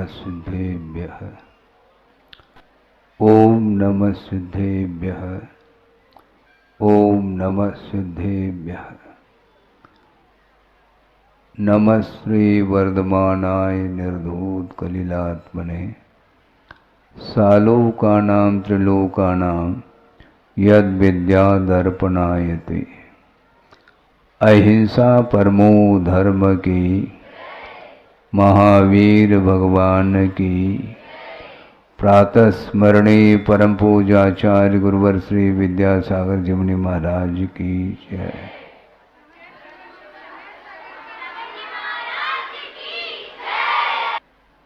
सिद्धेभ्यः। ओम नमः सिद्धेभ्यः। ओम नमः सिद्धेभ्यः। नमः श्री वर्धमानाय निर्धूत कलिलात्मने सालोकानां त्रिलोकानां यद विद्यादर्पणायते। अहिंसा परमो धर्म की, महावीर भगवान की। प्रातः स्मरणे परम पूजाचार्य गुरुवर श्री विद्यासागर जमुनी महाराज की जय।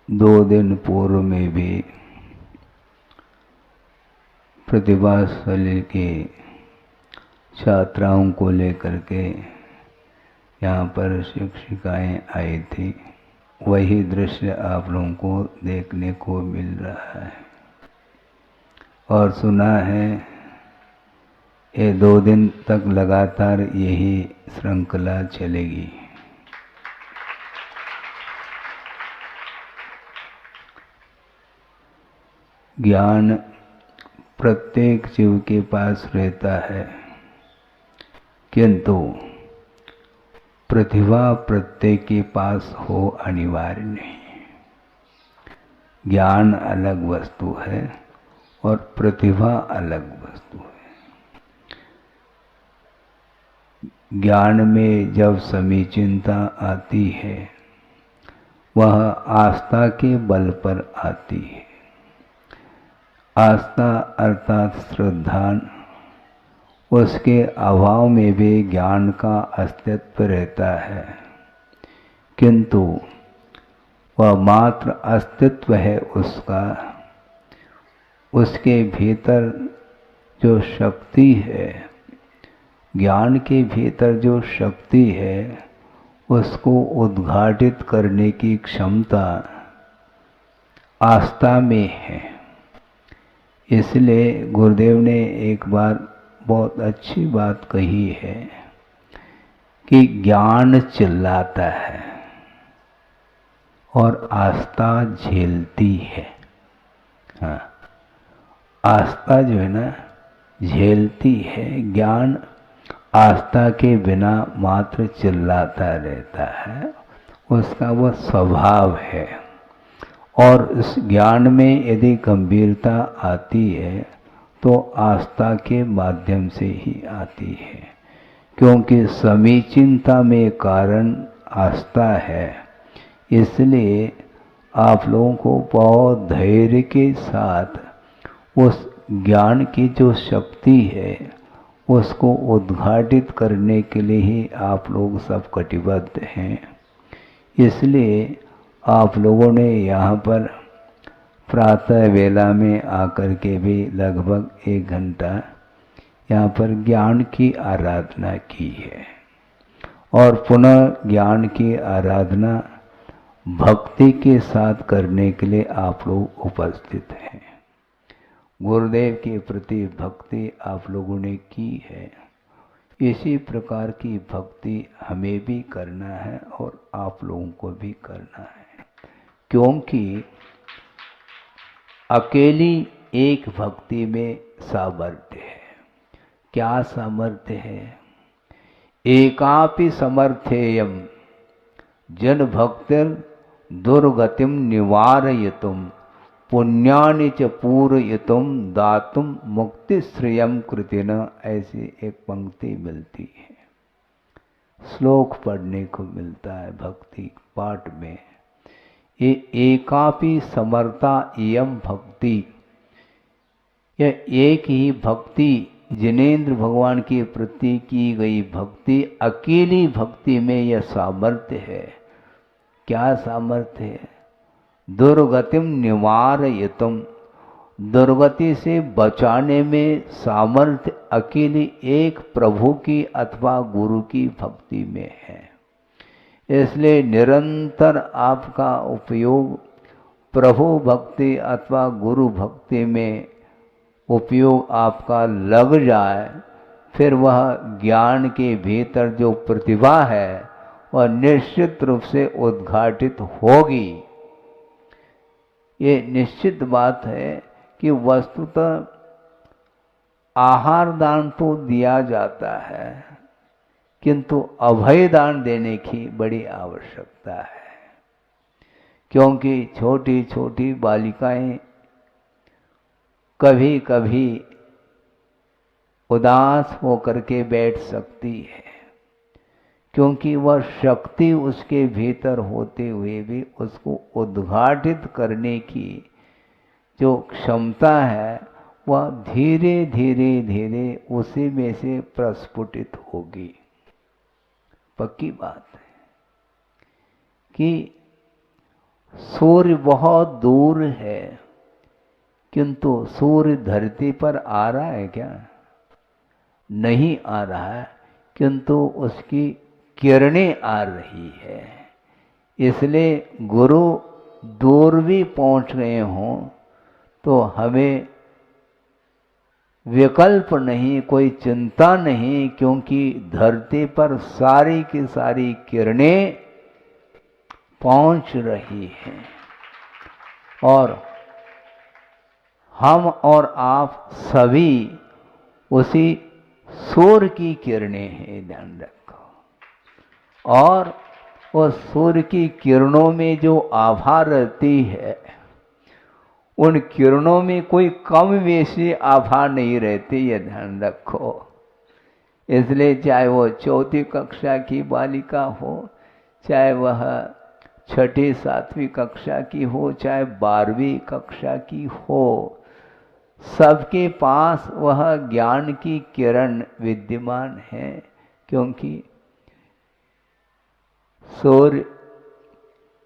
2 दिन पूर्व में भी प्रतिभाशाली के छात्राओं को लेकर के यहाँ पर शिक्षिकाएं आई थी। वही दृश्य आप लोगों को देखने को मिल रहा है और सुना है ये 2 दिन तक लगातार यही श्रृंखला चलेगी। ज्ञान प्रत्येक जीव के पास रहता है, किंतु प्रतिभा प्रत्येक के पास हो अनिवार्य नहीं। ज्ञान अलग वस्तु है और प्रतिभा अलग वस्तु है। ज्ञान में जब समीचीनता आती है वह आस्था के बल पर आती है। आस्था अर्थात श्रद्धा, उसके अभाव में भी ज्ञान का अस्तित्व रहता है, किंतु वह मात्र अस्तित्व है उसका। उसके भीतर जो शक्ति है, ज्ञान के भीतर जो शक्ति है, उसको उद्घाटित करने की क्षमता आस्था में है। इसलिए गुरुदेव ने एक बार बहुत अच्छी बात कही है कि ज्ञान चिल्लाता है और आस्था झेलती है। हाँ, आस्था जो है ना झेलती है, ज्ञान आस्था के बिना मात्र चिल्लाता रहता है, उसका वह स्वभाव है। और इस ज्ञान में यदि गंभीरता आती है तो आस्था के माध्यम से ही आती है, क्योंकि समीचीनता में कारण आस्था है। इसलिए आप लोगों को बहुत धैर्य के साथ उस ज्ञान की जो शक्ति है उसको उद्घाटित करने के लिए ही आप लोग सब कटिबद्ध हैं। इसलिए आप लोगों ने यहाँ पर प्रातः वेला में आकर के भी लगभग 1 घंटा यहाँ पर ज्ञान की आराधना की है और पुनः ज्ञान की आराधना भक्ति के साथ करने के लिए आप लोग उपस्थित हैं। गुरुदेव के प्रति भक्ति आप लोगों ने की है। इसी प्रकार की भक्ति हमें भी करना है और आप लोगों को भी करना है, क्योंकि अकेली एक भक्ति में सामर्थ्य है। क्या सामर्थ्य है? एकापि समर्थेयम जन भक्तिर दुर्गतिम निवारयितुम पुण्यानि च पूरयितुम दातुम मुक्ति श्रेयम कृतिन। ऐसी एक पंक्ति मिलती है, श्लोक पढ़ने को मिलता है भक्ति पाठ में। ये एकापि समर्था इयम भक्ति, यह एक ही भक्ति जिनेंद्र भगवान के प्रति की गई भक्ति, अकेली भक्ति में यह सामर्थ्य है। क्या सामर्थ्य है? दुर्गतिम निवारयितुम, दुर्गति से बचाने में सामर्थ्य अकेली एक प्रभु की अथवा गुरु की भक्ति में है। इसलिए निरंतर आपका उपयोग प्रभु भक्ति अथवा गुरु भक्ति में उपयोग आपका लग जाए, फिर वह ज्ञान के भीतर जो प्रतिभा है वह निश्चित रूप से उद्घाटित होगी। ये निश्चित बात है कि वस्तुतः आहार दान तो दिया जाता है, किंतु अभय दान देने की बड़ी आवश्यकता है। क्योंकि छोटी छोटी बालिकाएं कभी कभी उदास होकर के बैठ सकती है, क्योंकि वह शक्ति उसके भीतर होते हुए भी उसको उद्घाटित करने की जो क्षमता है वह धीरे धीरे धीरे उसी में से प्रस्फुटित होगी। पक्की बात है कि सूर्य बहुत दूर है, किंतु सूर्य धरती पर आ रहा है क्या? नहीं आ रहा है, किंतु उसकी किरणें आ रही है। इसलिए गुरु दूर भी पहुंच गए हों तो हमें विकल्प नहीं, कोई चिंता नहीं, क्योंकि धरती पर सारी की सारी किरणें पहुंच रही हैं और हम और आप सभी उसी सूर्य की किरणें हैं, ध्यान रखो। और उस सूर्य की किरणों में जो आभा रहती है, उन किरणों में कोई कम बेशी आभा नहीं रहती, ये ध्यान रखो। इसलिए चाहे वो चौथी कक्षा की बालिका हो, चाहे वह छठी सातवीं कक्षा की हो, चाहे 12वीं कक्षा की हो, सबके पास वह ज्ञान की किरण विद्यमान है। क्योंकि सूर्य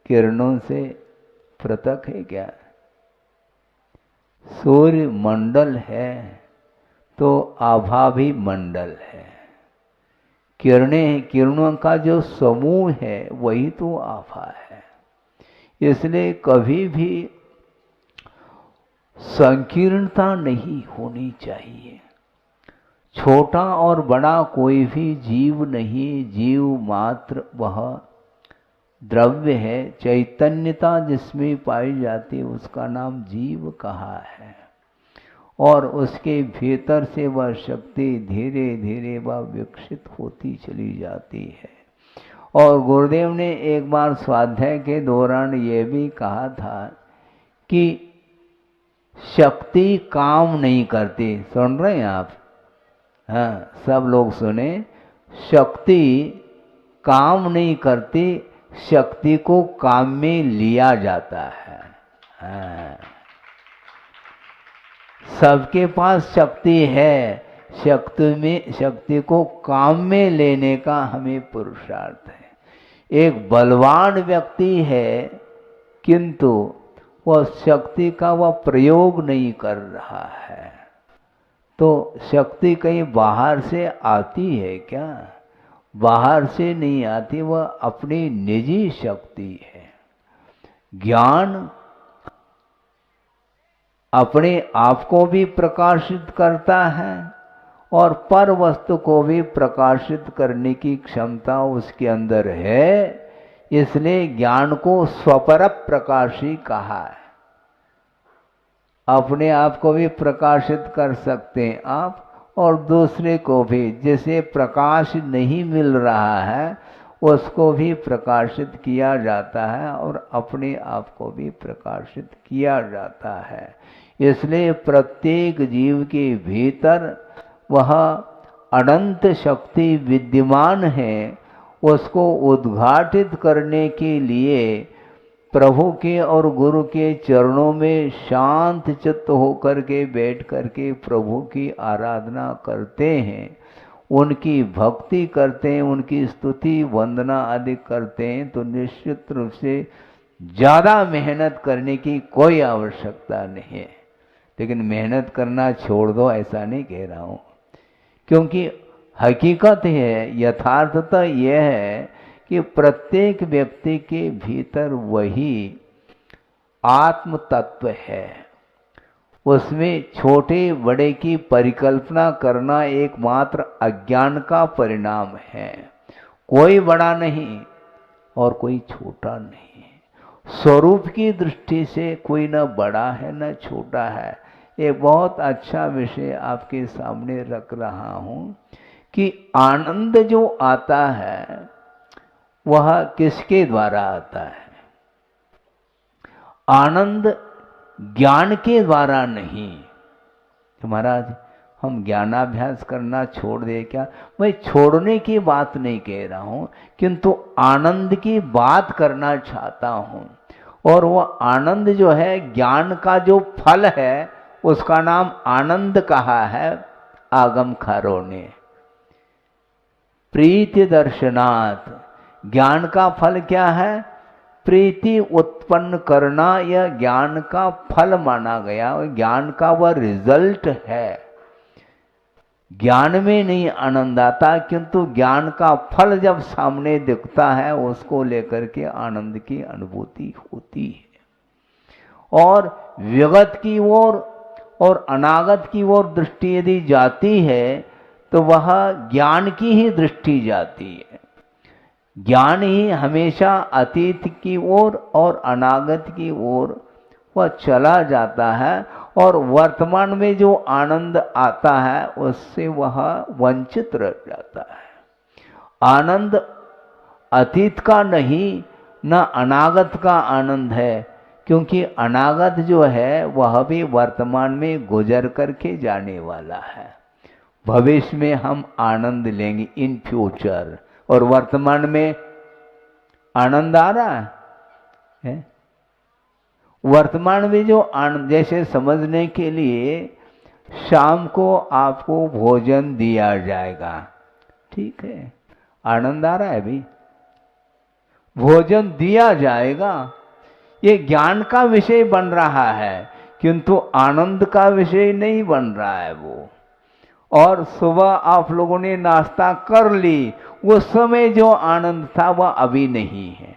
किरणों से पृथक है क्या? सूर्य मंडल है तो आभा भी मंडल है। किरणों का जो समूह है वही तो आभा है। इसलिए कभी भी संकीर्णता नहीं होनी चाहिए। छोटा और बड़ा कोई भी जीव नहीं, जीव मात्र वह द्रव्य है। चैतन्यता जिसमें पाई जाती है उसका नाम जीव कहा है, और उसके भीतर से वह शक्ति धीरे धीरे वह विकसित होती चली जाती है। और गुरुदेव ने एक बार स्वाध्याय के दौरान ये भी कहा था कि शक्ति काम नहीं करती। सुन रहे हैं आप? हाँ, सब लोग सुने। शक्ति काम नहीं करती, शक्ति को काम में लिया जाता है। हाँ। सबके पास शक्ति है, शक्ति को काम में लेने का हमें पुरुषार्थ है। एक बलवान व्यक्ति है, किंतु वह शक्ति का वह प्रयोग नहीं कर रहा है, तो शक्ति कहीं बाहर से आती है क्या? बाहर से नहीं आती, वह अपनी निजी शक्ति है। ज्ञान अपने आप को भी प्रकाशित करता है और पर वस्तु को भी प्रकाशित करने की क्षमता उसके अंदर है। इसलिए ज्ञान को स्वपर प्रकाशी कहा है। अपने आप को भी प्रकाशित कर सकते हैं आप, और दूसरे को भी। जिसे प्रकाश नहीं मिल रहा है उसको भी प्रकाशित किया जाता है और अपने आप को भी प्रकाशित किया जाता है। इसलिए प्रत्येक जीव के भीतर वह अनंत शक्ति विद्यमान है। उसको उद्घाटित करने के लिए प्रभु के और गुरु के चरणों में शांत चित्त होकर के बैठ करके प्रभु की आराधना करते हैं, उनकी भक्ति करते हैं, उनकी स्तुति वंदना आदि करते हैं, तो निश्चित रूप से ज़्यादा मेहनत करने की कोई आवश्यकता नहीं है। लेकिन मेहनत करना छोड़ दो ऐसा नहीं कह रहा हूँ, क्योंकि हकीकत है, यथार्थता यह है कि प्रत्येक व्यक्ति के भीतर वही आत्म तत्व है। उसमें छोटे बड़े की परिकल्पना करना एकमात्र अज्ञान का परिणाम है। कोई बड़ा नहीं और कोई छोटा नहीं, स्वरूप की दृष्टि से कोई न बड़ा है न छोटा है। ये बहुत अच्छा विषय आपके सामने रख रहा हूं कि आनंद जो आता है वह किसके द्वारा आता है? आनंद ज्ञान के द्वारा नहीं। तो महाराज हम ज्ञानाभ्यास करना छोड़ दे क्या? मैं छोड़ने की बात नहीं कह रहा हूं, किंतु आनंद की बात करना चाहता हूं। और वह आनंद जो है ज्ञान का जो फल है उसका नाम आनंद कहा है आगमकारों ने। प्रीति दर्शनात्, ज्ञान का फल क्या है? प्रीति उत्पन्न करना। यह ज्ञान का फल माना गया, ज्ञान का वह रिजल्ट है। ज्ञान में नहीं आनंद आता, किंतु ज्ञान का फल जब सामने दिखता है उसको लेकर के आनंद की अनुभूति होती है। और विगत की ओर और अनागत की ओर दृष्टि यदि जाती है तो वह ज्ञान की ही दृष्टि जाती है। ज्ञान ही हमेशा अतीत की ओर और अनागत की ओर वह चला जाता है, और वर्तमान में जो आनंद आता है उससे वह वंचित रह जाता है। आनंद अतीत का नहीं, न अनागत का आनंद है, क्योंकि अनागत जो है वह भी वर्तमान में गुजर करके जाने वाला है। भविष्य में हम आनंद लेंगे इन फ्यूचर, और वर्तमान में आनंद आ रहा है। वर्तमान में जो आनंद, जैसे समझने के लिए शाम को आपको भोजन दिया जाएगा, ठीक है, आनंद आ रहा है अभी, भोजन दिया जाएगा, ये ज्ञान का विषय बन रहा है, किंतु आनंद का विषय नहीं बन रहा है वो। और सुबह आप लोगों ने नाश्ता कर ली, उस समय जो आनंद था वह अभी नहीं है।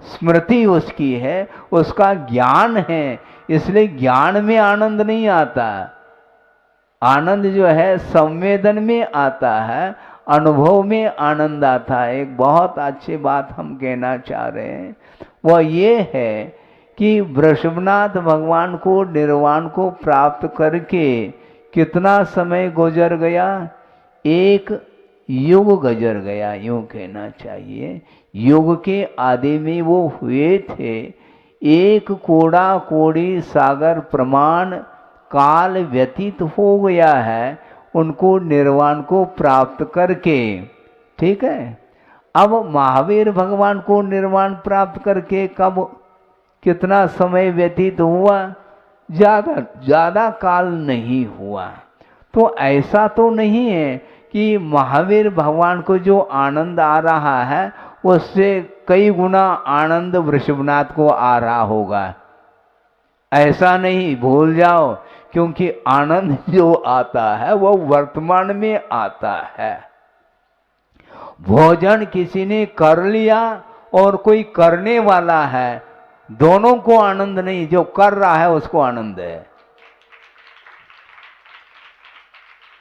स्मृति उसकी है, उसका ज्ञान है, इसलिए ज्ञान में आनंद नहीं आता। आनंद जो है संवेदन में आता है, अनुभव में आनंद आता है। एक बहुत अच्छी बात हम कहना चाह रहे हैं, वह ये है कि वृषभनाथ भगवान को निर्वाण को प्राप्त करके कितना समय गुजर गया? एक युग गुजर गया, यूं कहना चाहिए। युग के आदि में वो हुए थे। एक कोड़ा कोड़ी सागर प्रमाण काल व्यतीत हो गया है उनको निर्वाण को प्राप्त करके, ठीक है। अब महावीर भगवान को निर्वाण प्राप्त करके कब, कितना समय व्यतीत हुआ? ज्यादा काल नहीं हुआ। तो ऐसा तो नहीं है कि महावीर भगवान को जो आनंद आ रहा है उससे कई गुना आनंद वृषभनाथ को आ रहा होगा, ऐसा नहीं, भूल जाओ। क्योंकि आनंद जो आता है वह वर्तमान में आता है। भोजन किसी ने कर लिया और कोई करने वाला है, दोनों को आनंद नहीं, जो कर रहा है उसको आनंद है।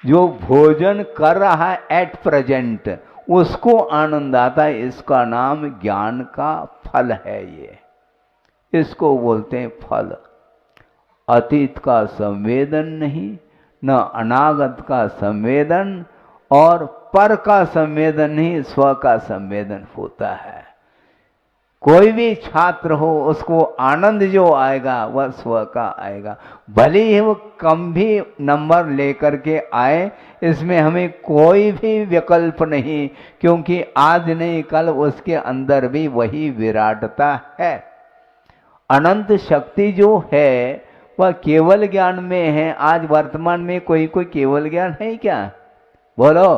जो भोजन कर रहा है एट प्रेजेंट उसको आनंद आता है। इसका नाम ज्ञान का फल है। ये इसको बोलते हैं फल। अतीत का संवेदन नहीं, न अनागत का संवेदन, और पर का संवेदन नहीं, स्व का संवेदन होता है। कोई भी छात्र हो उसको आनंद जो आएगा वह स्व का आएगा, भले ही वो कम भी नंबर लेकर के आए, इसमें हमें कोई भी विकल्प नहीं, क्योंकि आज नहीं कल उसके अंदर भी वही विराटता है। अनंत शक्ति जो है वह केवल ज्ञान में है। आज वर्तमान में कोई केवल ज्ञान है क्या? बोलो,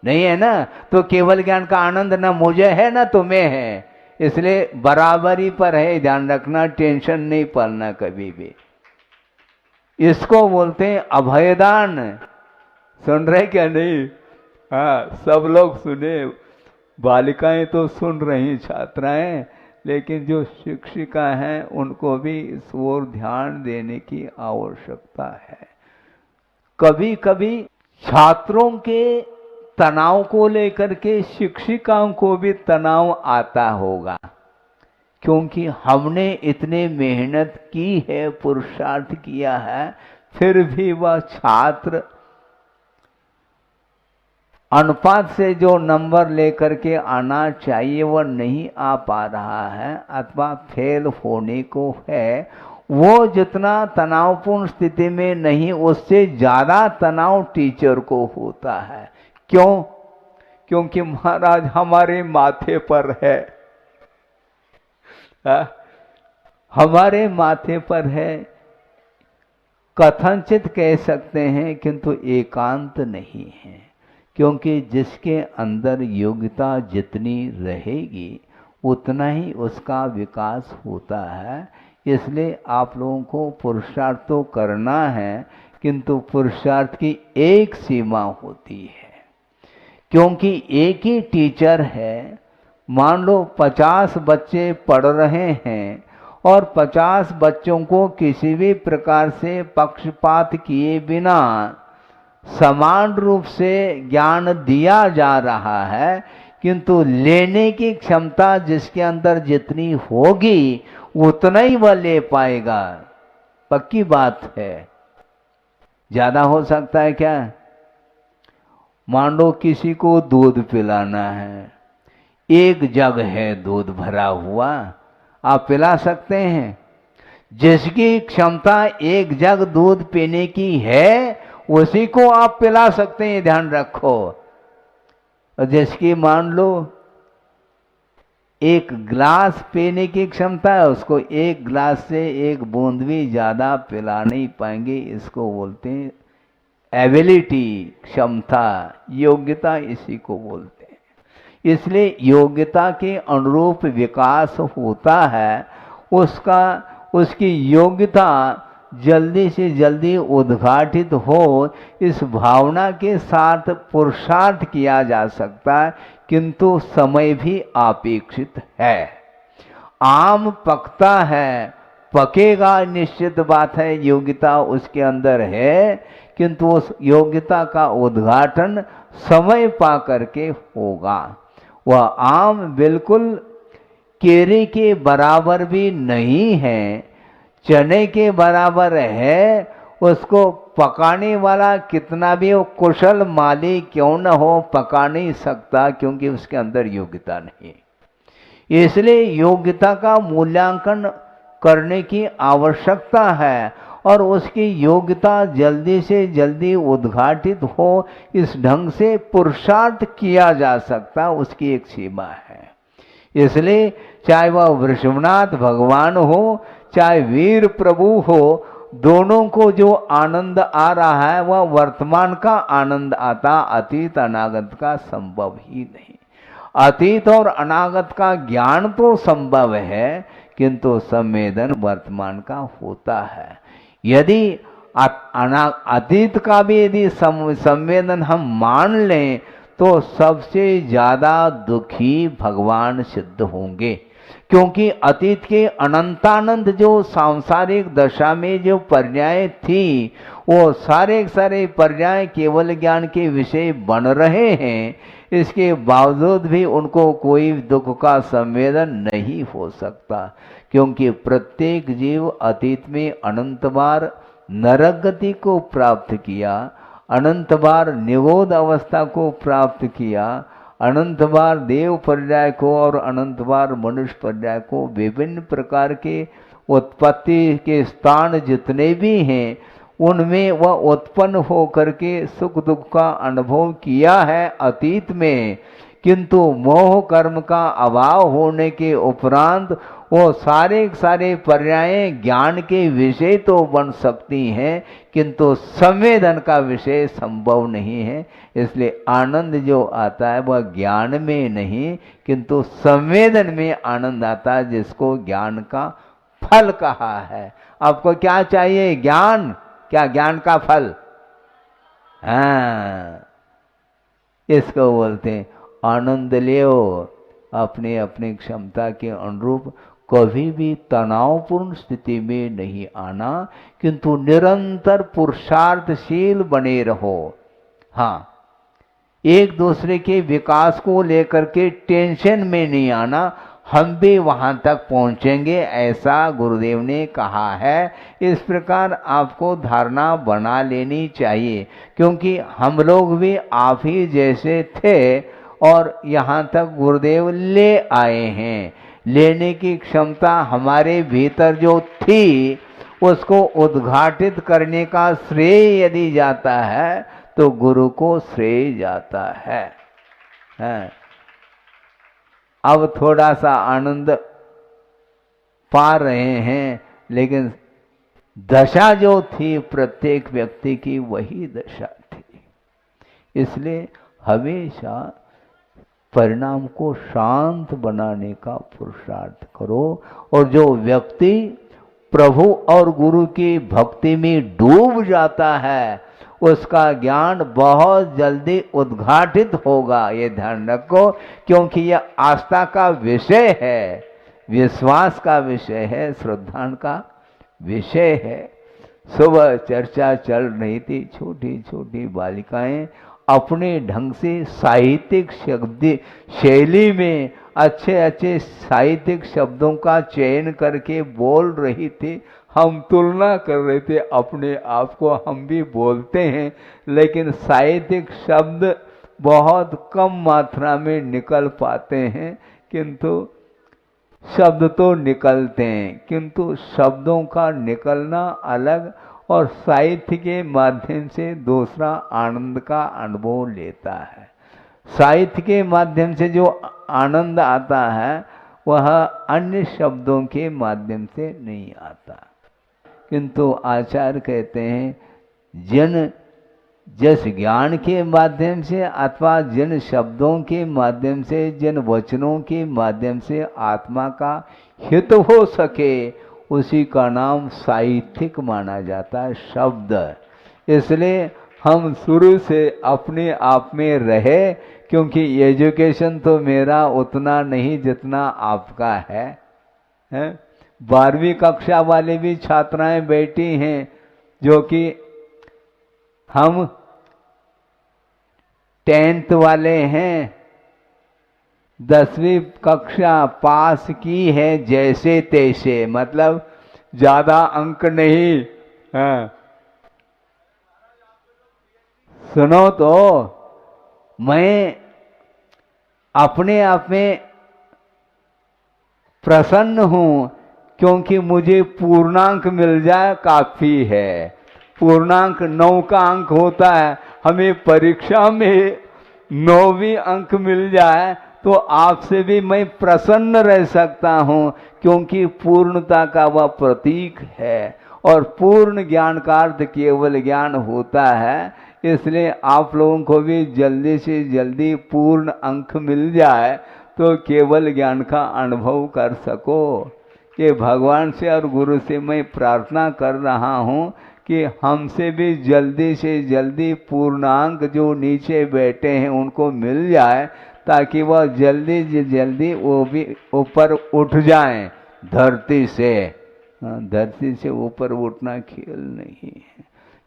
नहीं है ना। तो केवल ज्ञान का आनंद ना मुझे है ना तुम्हें है, इसलिए बराबरी पर है, ध्यान रखना, टेंशन नहीं पालना कभी भी। इसको बोलते हैं अभयदान। सुन रहे क्या? नहीं? हाँ, सब लोग सुने, बालिकाएं तो सुन रही, छात्राएं, लेकिन जो शिक्षिका हैं उनको भी इस ओर ध्यान देने की आवश्यकता है। कभी कभी छात्रों के तनाव को लेकर के शिक्षिकाओं को भी तनाव आता होगा, क्योंकि हमने इतने मेहनत की है, पुरुषार्थ किया है, फिर भी वह छात्र अनुपात से जो नंबर लेकर के आना चाहिए वह नहीं आ पा रहा है अथवा फेल होने को है, वो जितना तनावपूर्ण स्थिति में नहीं, उससे ज़्यादा तनाव टीचर को होता है। क्यों? क्योंकि महाराज हमारे माथे पर है, हमारे माथे पर है, कथनचित कह सकते हैं किंतु एकांत नहीं है। क्योंकि जिसके अंदर योग्यता जितनी रहेगी उतना ही उसका विकास होता है। इसलिए आप लोगों को पुरुषार्थ तो करना है, किंतु पुरुषार्थ की एक सीमा होती है। क्योंकि एक ही टीचर है, मान लो 50 बच्चे पढ़ रहे हैं और 50 बच्चों को किसी भी प्रकार से पक्षपात किए बिना समान रूप से ज्ञान दिया जा रहा है, किंतु लेने की क्षमता जिसके अंदर जितनी होगी उतना ही वह ले पाएगा। पक्की बात है। ज्यादा हो सकता है क्या? मान लो किसी को दूध पिलाना है, एक जग है दूध भरा हुआ, आप पिला सकते हैं? जिसकी क्षमता एक जग दूध पीने की है उसी को आप पिला सकते हैं, ध्यान रखो। और जिसकी मान लो एक गिलास पीने की क्षमता है, उसको एक गिलास से एक बूंद भी ज्यादा पिला नहीं पाएंगे। इसको बोलते हैं एबिलिटी, क्षमता, योग्यता, इसी को बोलते हैं। इसलिए योग्यता के अनुरूप विकास होता है, उसकी योग्यता जल्दी से जल्दी उद्घाटित हो, इस भावना के साथ पुरुषार्थ किया जा सकता है, किंतु समय भी अपेक्षित है। आम पकता है, पकेगा, निश्चित बात है, योग्यता उसके अंदर है, किंतु उस योग्यता का उद्घाटन समय पा करके होगा। वह आम बिल्कुल केरे के बराबर भी नहीं है, चने के बराबर है। उसको पकाने वाला कितना भी वो कुशल माली क्यों न हो, पका नहीं सकता, क्योंकि उसके अंदर योग्यता नहीं। इसलिए योग्यता का मूल्यांकन करने की आवश्यकता है और उसकी योग्यता जल्दी से जल्दी उद्घाटित हो, इस ढंग से पुरुषार्थ किया जा सकता, उसकी एक सीमा है। इसलिए चाहे वह वृषभनाथ भगवान हो, चाहे वीर प्रभु हो, दोनों को जो आनंद आ रहा है वह वर्तमान का आनंद आता, अतीत अनागत का संभव ही नहीं। अतीत और अनागत का ज्ञान तो संभव है, किंतु संवेदन वर्तमान का होता है। यदि अतीत का भी यदि संवेदन हम मान लें तो सबसे ज्यादा दुखी भगवान सिद्ध होंगे। क्योंकि अतीत के अनंतानंद जो सांसारिक दशा में जो पर्याय थी, वो सारे पर्याय केवल ज्ञान के विषय बन रहे हैं, इसके बावजूद भी उनको कोई दुख का संवेदन नहीं हो सकता। क्योंकि प्रत्येक जीव अतीत में अनंत बार नरक गति को प्राप्त किया, अनंत बार निगोद अवस्था को प्राप्त किया, अनंत बार देव पर्याय को और अनंत बार मनुष्य पर्याय को, विभिन्न प्रकार के उत्पत्ति के स्थान जितने भी हैं उनमें वह उत्पन्न हो करके सुख दुख का अनुभव किया है अतीत में। किंतु मोह कर्म का अभाव होने के उपरांत वो सारे पर्याय ज्ञान के विषय तो बन सकती हैं, किंतु संवेदन का विषय संभव नहीं है। इसलिए आनंद जो आता है वह ज्ञान में नहीं, किंतु संवेदन में आनंद आता है, जिसको ज्ञान का फल कहा है। आपको क्या चाहिए? ज्ञान। क्या ज्ञान का फल? हाँ, इसको बोलते हैं आनंद लियो अपने अपने क्षमता के अनुरूप। कभी भी तनावपूर्ण स्थिति में नहीं आना, किंतु निरंतर पुरुषार्थशील बने रहो। हाँ, एक दूसरे के विकास को लेकर के टेंशन में नहीं आना, हम भी वहाँ तक पहुँचेंगे, ऐसा गुरुदेव ने कहा है। इस प्रकार आपको धारणा बना लेनी चाहिए, क्योंकि हम लोग भी आप ही जैसे थे और यहाँ तक गुरुदेव ले आए हैं। लेने की क्षमता हमारे भीतर जो थी उसको उद्घाटित करने का श्रेय यदि जाता है तो गुरु को श्रेय जाता है। अब थोड़ा सा आनंद पा रहे हैं, लेकिन दशा जो थी प्रत्येक व्यक्ति की वही दशा थी। इसलिए हमेशा परिणाम को शांत बनाने का पुरुषार्थ करो। और जो व्यक्ति प्रभु और गुरु की भक्ति में डूब जाता है उसका ज्ञान बहुत जल्दी उद्घाटित होगा, ये ध्यान रखो, क्योंकि यह आस्था का विषय है, विश्वास का विषय है, श्रद्धा का विषय है। सुबह चर्चा चल रही थी, छोटी छोटी बालिकाएं अपने ढंग से साहित्यिक शैली में अच्छे अच्छे साहित्यिक शब्दों का चयन करके बोल रही थी। हम तुलना कर रहे थे अपने आप को, हम भी बोलते हैं लेकिन साहित्यिक शब्द बहुत कम मात्रा में निकल पाते हैं, किंतु शब्द तो निकलते हैं, किंतु शब्दों का निकलना अलग और साहित्य के माध्यम से दूसरा आनंद का अनुभव लेता है। साहित्य के माध्यम से जो आनंद आता है वह अन्य शब्दों के माध्यम से नहीं आता। किंतु आचार्य कहते हैं जिस ज्ञान के माध्यम से अथवा जिन शब्दों के माध्यम से, जिन वचनों के माध्यम से आत्मा का हित हो सके उसी का नाम साहित्यिक माना जाता है, शब्द। इसलिए हम शुरू से अपने आप में रहे, क्योंकि एजुकेशन तो मेरा उतना नहीं जितना आपका है। 12वीं कक्षा वाले भी छात्राएं बैठी हैं जो कि हम 10th वाले हैं, 10वीं कक्षा पास की है जैसे तैसे, मतलब ज्यादा अंक नहीं। सुनो तो, मैं अपने आप में प्रसन्न हूं, क्योंकि मुझे पूर्णांक मिल जाए काफी है। पूर्णांक 9 का अंक होता है, हमें परीक्षा में 9वीं अंक मिल जाए तो आपसे भी मैं प्रसन्न रह सकता हूं, क्योंकि पूर्णता का वह प्रतीक है। और पूर्ण ज्ञान का अर्थ केवल ज्ञान होता है। इसलिए आप लोगों को भी जल्दी से जल्दी पूर्ण अंक मिल जाए तो केवल ज्ञान का अनुभव कर सको। ये भगवान से और गुरु से मैं प्रार्थना कर रहा हूं कि हमसे भी जल्दी से जल्दी पूर्णांक जो नीचे बैठे हैं उनको मिल जाए, ताकि वह जल्दी से जल्दी वो भी ऊपर उठ जाएं धरती से। धरती से ऊपर उठना खेल नहीं है,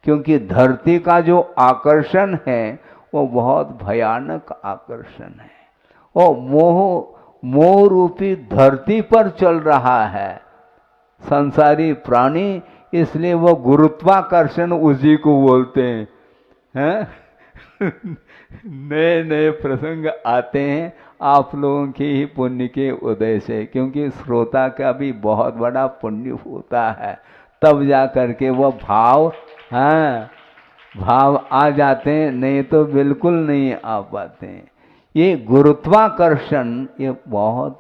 क्योंकि धरती का जो आकर्षण है वो बहुत भयानक आकर्षण है। वो मोह रूपी धरती पर चल रहा है संसारी प्राणी, इसलिए वो गुरुत्वाकर्षण उसी को बोलते हैं। नए नए प्रसंग आते हैं आप लोगों के ही पुण्य के उदय से, क्योंकि श्रोता का भी बहुत बड़ा पुण्य होता है, तब जा करके वो भाव आ जाते हैं, नहीं तो बिल्कुल नहीं आ पाते हैं। ये गुरुत्वाकर्षण ये बहुत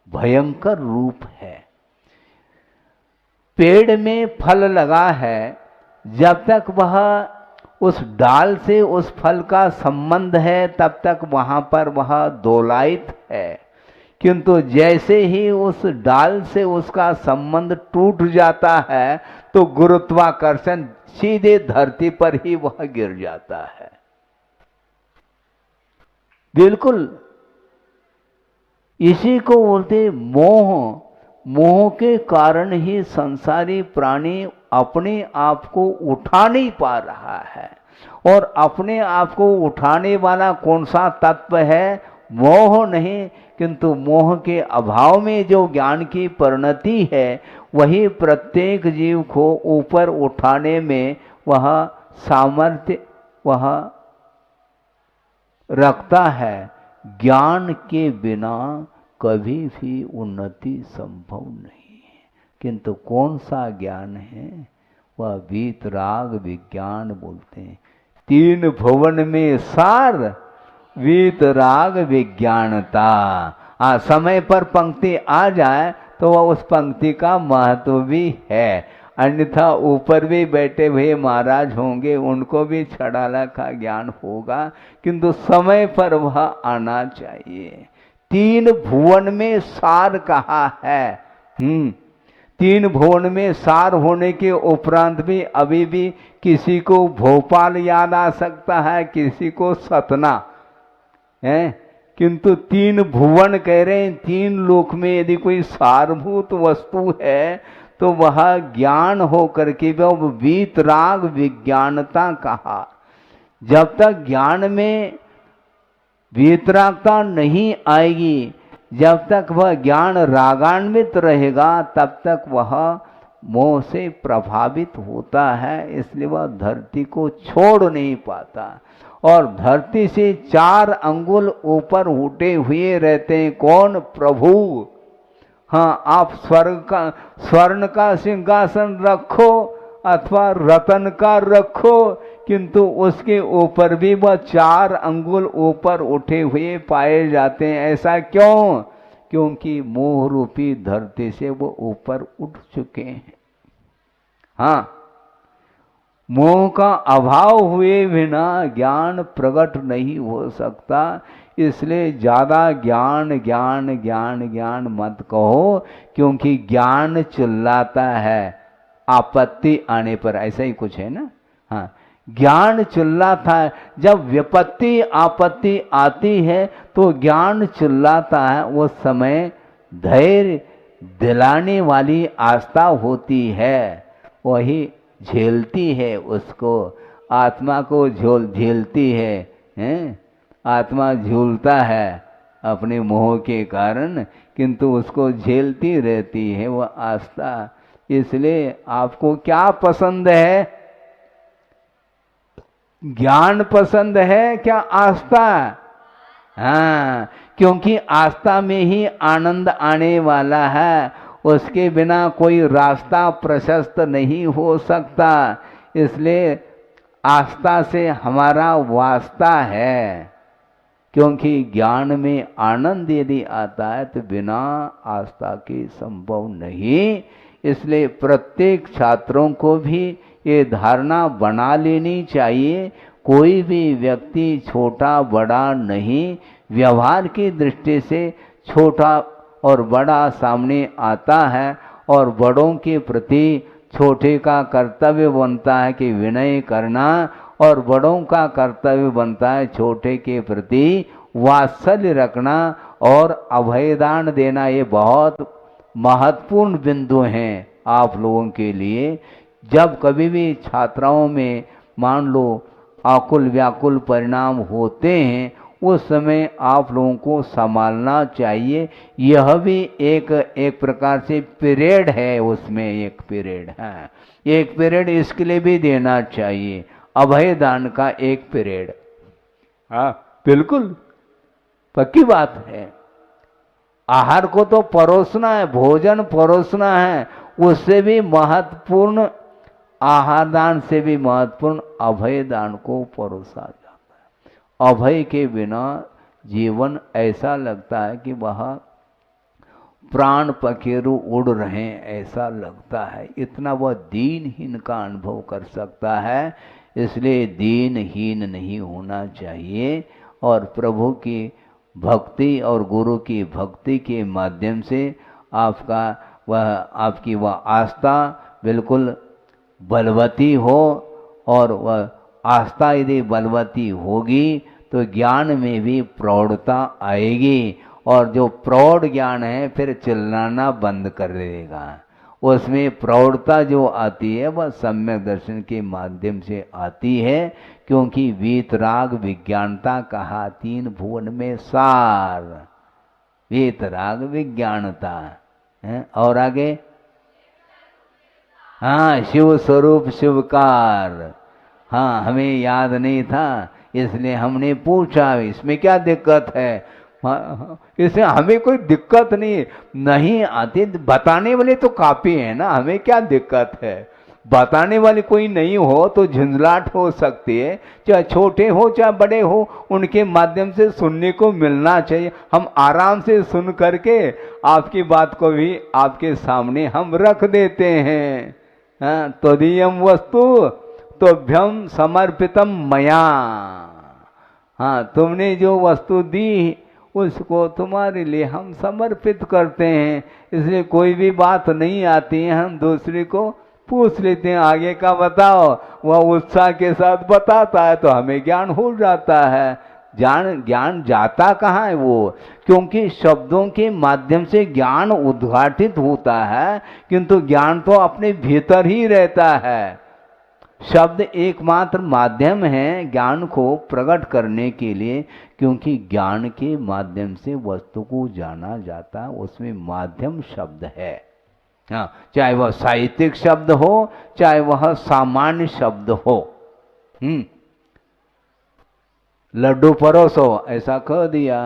भयंकर रूप है। पेड़ में फल लगा है, जब तक वह उस डाल से उस फल का संबंध है तब तक वहां पर वह दोलायित है, किंतु जैसे ही उस डाल से उसका संबंध टूट जाता है तो गुरुत्वाकर्षण सीधे धरती पर ही वह गिर जाता है। बिल्कुल इसी को बोलते मोह। मोह के कारण ही संसारी प्राणी अपने आप को उठा नहीं पा रहा है। और अपने आप को उठाने वाला कौन सा तत्व है? मोह नहीं, किंतु मोह के अभाव में जो ज्ञान की परिणति है वही प्रत्येक जीव को ऊपर उठाने में वह सामर्थ्य वह रखता है। ज्ञान के बिना कभी भी उन्नति संभव नहीं है। किंतु कौन सा ज्ञान है? वह वीतराग विज्ञान बोलते हैं। तीन भुवन में सार वीतराग विज्ञानता। समय पर पंक्ति आ जाए तो वह उस पंक्ति का महत्व भी है, अन्यथा ऊपर भी बैठे हुए महाराज होंगे, उनको भी छड़ाला का ज्ञान होगा, किंतु समय पर वह आना चाहिए। तीन भुवन में सार कहा है। तीन भुवन में सार होने के उपरांत भी अभी भी किसी को भोपाल याद आ सकता है, किसी को सतना है, किंतु तीन भुवन कह रहे हैं। तीन लोक में यदि कोई सारभूत वस्तु है तो वह ज्ञान हो करके वह वीतराग विज्ञानता कहा। जब तक ज्ञान में वीतरागता नहीं आएगी, जब तक वह ज्ञान रागान्वित रहेगा, तब तक वह मोह से प्रभावित होता है। इसलिए वह धरती को छोड़ नहीं पाता और धरती से 4 अंगुल ऊपर उठे हुए रहते हैं। कौन? प्रभु। हाँ, आप स्वर्ण का सिंहासन रखो अथवा रतन का रखो, किंतु उसके ऊपर भी वह 4 अंगुल ऊपर उठे हुए पाए जाते हैं। ऐसा क्यों? क्योंकि मोह रूपी धरती से वो ऊपर उठ चुके हैं। हाँ, मोह का अभाव हुए बिना ज्ञान प्रकट नहीं हो सकता। इसलिए ज्यादा ज्ञान ज्ञान ज्ञान ज्ञान मत कहो, क्योंकि ज्ञान चिल्लाता है आपत्ति आने पर। ऐसा ही कुछ है ना। हाँ, ज्ञान चिल्लाता है। जब विपत्ति आपत्ति आती है तो ज्ञान चिल्लाता है। उस समय धैर्य दिलाने वाली आस्था होती है, वही झेलती है उसको, आत्मा को झेलती है, हैं? आत्मा झूलता है अपने मोह के कारण, किंतु उसको झेलती रहती है वह आस्था। इसलिए आपको क्या पसंद है? ज्ञान पसंद है क्या आस्था? हाँ, क्योंकि आस्था में ही आनंद आने वाला है। उसके बिना कोई रास्ता प्रशस्त नहीं हो सकता। इसलिए आस्था से हमारा वास्ता है, क्योंकि ज्ञान में आनंद यदि आता है तो बिना आस्था के संभव नहीं। इसलिए प्रत्येक छात्रों को भी ये धारणा बना लेनी चाहिए, कोई भी व्यक्ति छोटा बड़ा नहीं, व्यवहार की दृष्टि से छोटा और बड़ा सामने आता है, और बड़ों के प्रति छोटे का कर्तव्य बनता है कि विनय करना, और बड़ों का कर्तव्य बनता है छोटे के प्रति वात्सल्य रखना और अभयदान देना। ये बहुत महत्वपूर्ण बिंदु हैं आप लोगों के लिए। जब कभी भी छात्राओं में मान लो आकुल व्याकुल परिणाम होते हैं, उस समय आप लोगों को संभालना चाहिए। यह भी एक प्रकार से पीरियड है, उसमें एक पीरियड है, एक पीरियड इसके लिए भी देना चाहिए, अभयदान का एक पीरियड। हाँ, बिल्कुल पक्की बात है। आहार को तो परोसना है, भोजन परोसना है, उससे भी महत्वपूर्ण, आहार दान से भी महत्वपूर्ण अभय दान को परोसा जाता है। अभय के बिना जीवन ऐसा लगता है कि वह प्राण पखेरु उड़ रहे हैं, ऐसा लगता है। इतना वह दीनहीन का अनुभव कर सकता है। इसलिए दीनहीन नहीं होना चाहिए, और प्रभु की भक्ति और गुरु की भक्ति के माध्यम से आपकी वह आस्था बिल्कुल बलवती हो, और वह आस्था यदि बलवती होगी तो ज्ञान में भी प्रौढ़ता आएगी, और जो प्रौढ़ ज्ञान है फिर चिल्लाना बंद कर देगा। उसमें प्रौढ़ता जो आती है वह सम्यक दर्शन के माध्यम से आती है, क्योंकि वीतराग विज्ञानता कहा तीन भुवन में सार। वीतराग विज्ञानता है। और आगे हाँ, शिव स्वरूप शिवकार। हाँ, हमें याद नहीं था इसलिए हमने पूछा इसमें क्या दिक्कत है। हाँ, इसमें हमें कोई दिक्कत नहीं आती, बताने वाले तो काफी है ना, हमें क्या दिक्कत है। बताने वाले कोई नहीं हो तो झंझलाहट हो सकती है, चाहे छोटे हो चाहे बड़े हो, उनके माध्यम से सुनने को मिलना चाहिए। हम आराम से सुन करके आपकी बात को भी आपके सामने हम रख देते हैं। हाँ, त्वदीयम वस्तु तोभ्यम समर्पितम मया। हाँ, तुमने जो वस्तु दी उसको तुम्हारे लिए हम समर्पित करते हैं। इसलिए कोई भी बात नहीं आती है, हम दूसरे को पूछ लेते हैं आगे का बताओ, वह उत्साह के साथ बताता है तो हमें ज्ञान हो जाता है। ज्ञान जाता कहाँ है वो, क्योंकि शब्दों के माध्यम से ज्ञान उद्घाटित होता है, किंतु ज्ञान तो अपने भीतर ही रहता है। शब्द एकमात्र माध्यम है ज्ञान को प्रकट करने के लिए, क्योंकि ज्ञान के माध्यम से वस्तु को जाना जाता है, उसमें माध्यम शब्द है। हाँ, चाहे वह साहित्यिक शब्द हो चाहे वह सामान्य शब्द हो। लड्डू परोसो ऐसा कह दिया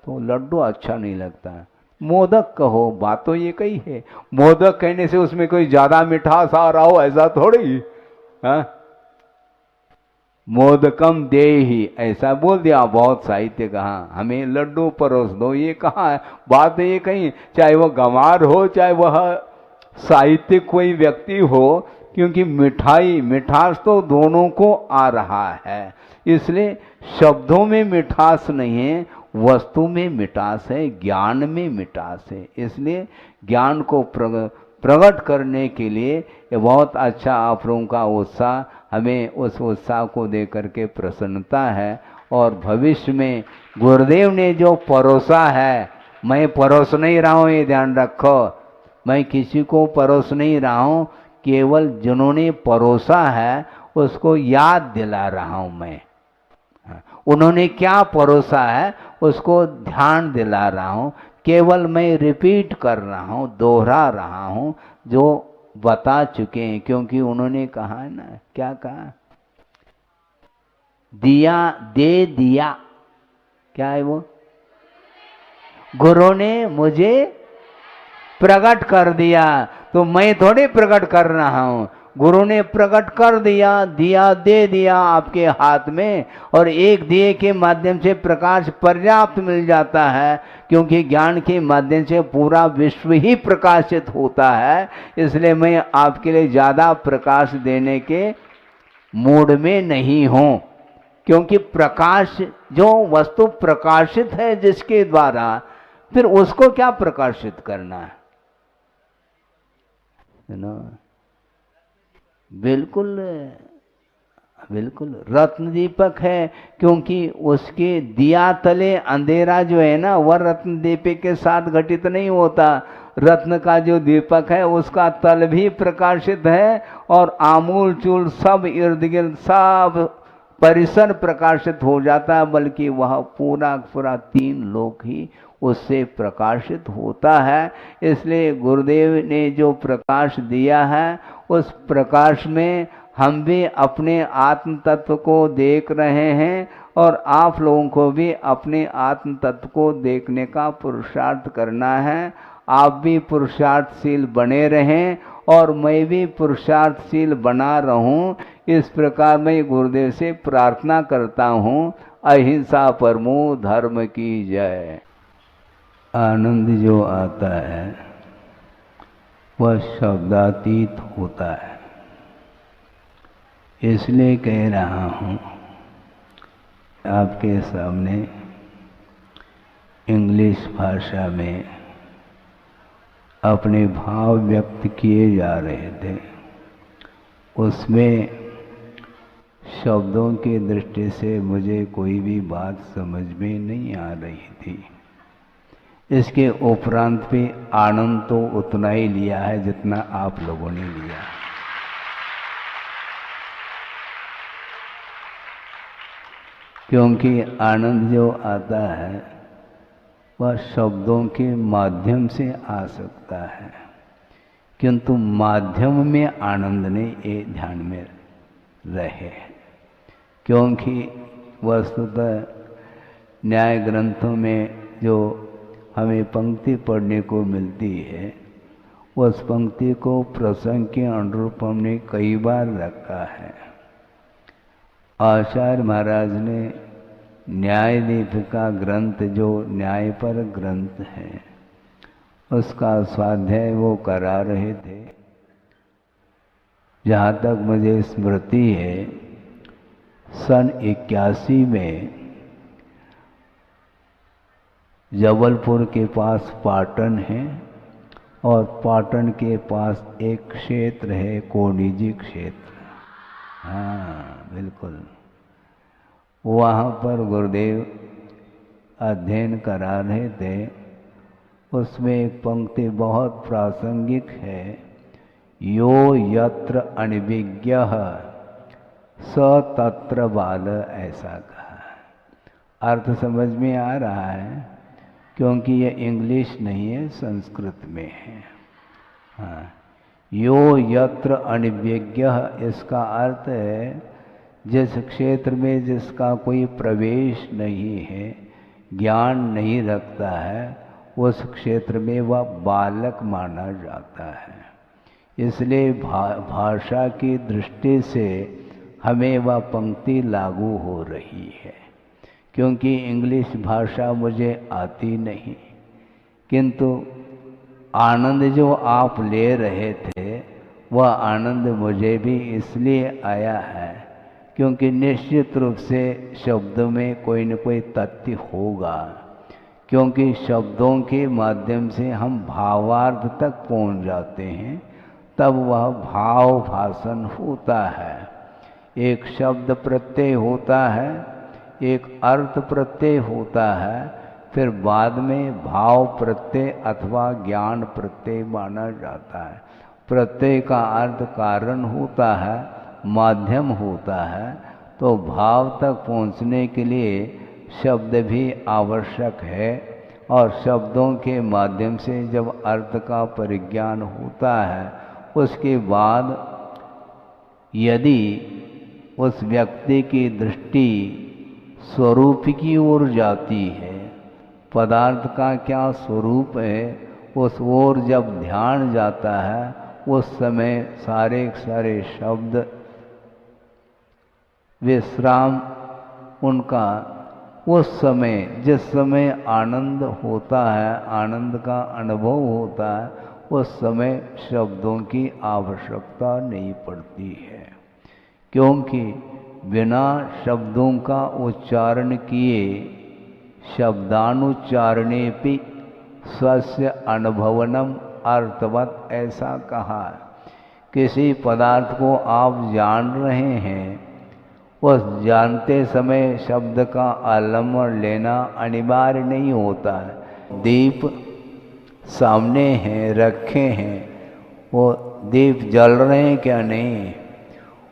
तो लड्डू अच्छा नहीं लगता। मोदक कहो, बात तो ये कही है। मोदक कहने से उसमें कोई ज्यादा मिठास आ रहा हो ऐसा थोड़ी। हाँ, मोदकम देहि ऐसा बोल दिया, बहुत साहित्य कहा हमें लड्डू परोस दो, ये कहा है, बात ये कहीं, चाहे वह गंवार हो चाहे वह साहित्यिक कोई व्यक्ति हो, क्योंकि मिठाई मिठास तो दोनों को आ रहा है। इसलिए शब्दों में मिठास नहीं है, वस्तु में मिठास है, ज्ञान में मिठास है। इसलिए ज्ञान को प्रकट करने के लिए ये बहुत अच्छा आप लोगों का उत्साह, हमें उस उत्साह को दे करके प्रसन्नता है। और भविष्य में गुरुदेव ने जो परोसा है, मैं परोस नहीं रहा हूँ, ये ध्यान रखो, मैं किसी को परोस नहीं रहा हूँ, केवल जिन्होंने परोसा है उसको याद दिला रहा हूँ मैं। उन्होंने क्या परोसा है उसको ध्यान दिला रहा हूँ, केवल मैं रिपीट कर रहा हूँ, दोहरा रहा हूँ जो बता चुके हैं। क्योंकि उन्होंने कहा है ना, क्या कहा, दिया दे दिया, क्या है वो, गुरु ने मुझे प्रकट कर दिया, तो मैं थोड़े प्रकट कर रहा हूँ, गुरु ने प्रकट कर दिया, दिया दे दिया आपके हाथ में। और एक दिए के माध्यम से प्रकाश पर्याप्त मिल जाता है, क्योंकि ज्ञान के माध्यम से पूरा विश्व ही प्रकाशित होता है। इसलिए मैं आपके लिए ज़्यादा प्रकाश देने के मूड में नहीं हूँ, क्योंकि प्रकाश जो वस्तु प्रकाशित है जिसके द्वारा, फिर उसको क्या प्रकाशित करना है ना। बिल्कुल बिल्कुल रत्न दीपक है, क्योंकि उसके दिया तले अंधेरा जो है ना, वह रत्न दीपक के साथ घटित नहीं होता। रत्न का जो दीपक है उसका तल भी प्रकाशित है, और आमूल चूल सब इर्द गिर्द सब परिसर प्रकाशित हो जाता है, बल्कि वह पूरा पूरा तीन लोक ही उससे प्रकाशित होता है। इसलिए गुरुदेव ने जो प्रकाश दिया है, उस प्रकाश में हम भी अपने आत्म तत्व को देख रहे हैं, और आप लोगों को भी अपने आत्म तत्व को देखने का पुरुषार्थ करना है। आप भी पुरुषार्थशील बने रहें और मैं भी पुरुषार्थशील बना रहूं, इस प्रकार मैं गुरुदेव से प्रार्थना करता हूं। अहिंसा परमो धर्म की जय। आनंद जो आता है वह शब्दातीत होता है, इसलिए कह रहा हूँ आपके सामने इंग्लिश भाषा में अपने भाव व्यक्त किए जा रहे थे। उसमें शब्दों की दृष्टि से मुझे कोई भी बात समझ में नहीं आ रही थी, इसके उपरांत भी आनंद तो उतना ही लिया है जितना आप लोगों ने लिया। क्योंकि आनंद जो आता है वह शब्दों के माध्यम से आ सकता है, किंतु माध्यम में आनंद नहीं, ये ध्यान में रहे। क्योंकि वस्तुतः न्याय ग्रंथों में जो हमें पंक्ति पढ़ने को मिलती है, उस पंक्ति को प्रसंग के अनुरूप हमने कई बार रखा है। आचार्य महाराज ने न्याय दीपिका ग्रंथ, जो न्याय पर ग्रंथ है, उसका स्वाध्याय वो करा रहे थे। जहाँ तक मुझे स्मृति है, सन 81 में जबलपुर के पास पाटन है और पाटन के पास एक क्षेत्र है, कोनिजी क्षेत्र। हाँ बिल्कुल, वहाँ पर गुरुदेव अध्ययन करा रहे थे। उसमें एक पंक्ति बहुत प्रासंगिक है, यो यत्र अनभिज्ञः स तत्र बाल, ऐसा कहा। अर्थ समझ में आ रहा है, क्योंकि ये इंग्लिश नहीं है, संस्कृत में है। हाँ, यो यत्र अनभिज्ञः, इसका अर्थ है जिस क्षेत्र में जिसका कोई प्रवेश नहीं है, ज्ञान नहीं रखता है, उस क्षेत्र में वह बालक माना जाता है। इसलिए भाषा की दृष्टि से हमें वह पंक्ति लागू हो रही है। क्योंकि इंग्लिश भाषा मुझे आती नहीं, किंतु आनंद जो आप ले रहे थे वह आनंद मुझे भी इसलिए आया है क्योंकि निश्चित रूप से शब्दों में कोई न कोई तथ्य होगा। क्योंकि शब्दों के माध्यम से हम भावार्थ तक पहुंच जाते हैं, तब वह भाव भाषण होता है। एक शब्द प्रत्यय होता है, एक अर्थ प्रत्यय होता है, फिर बाद में भाव प्रत्यय अथवा ज्ञान प्रत्यय माना जाता है। प्रत्यय का अर्थ कारण होता है, माध्यम होता है, तो भाव तक पहुंचने के लिए शब्द भी आवश्यक है। और शब्दों के माध्यम से जब अर्थ का परिज्ञान होता है, उसके बाद यदि उस व्यक्ति की दृष्टि स्वरूप की ओर जाती है, पदार्थ का क्या स्वरूप है, उस ओर जब ध्यान जाता है, उस समय सारे सारे शब्द विश्राम उनका, उस समय जिस समय आनंद होता है, आनंद का अनुभव होता है, उस समय शब्दों की आवश्यकता नहीं पड़ती है। क्योंकि बिना शब्दों का उच्चारण किए शब्दानुच्चारणे पे स्वस्य अनुभवनम अर्थवत, ऐसा कहा। किसी पदार्थ को आप जान रहे हैं, उस जानते समय शब्द का आलम्बन लेना अनिवार्य नहीं होता है। दीप सामने हैं, रखे हैं, वो दीप जल रहे हैं क्या, नहीं,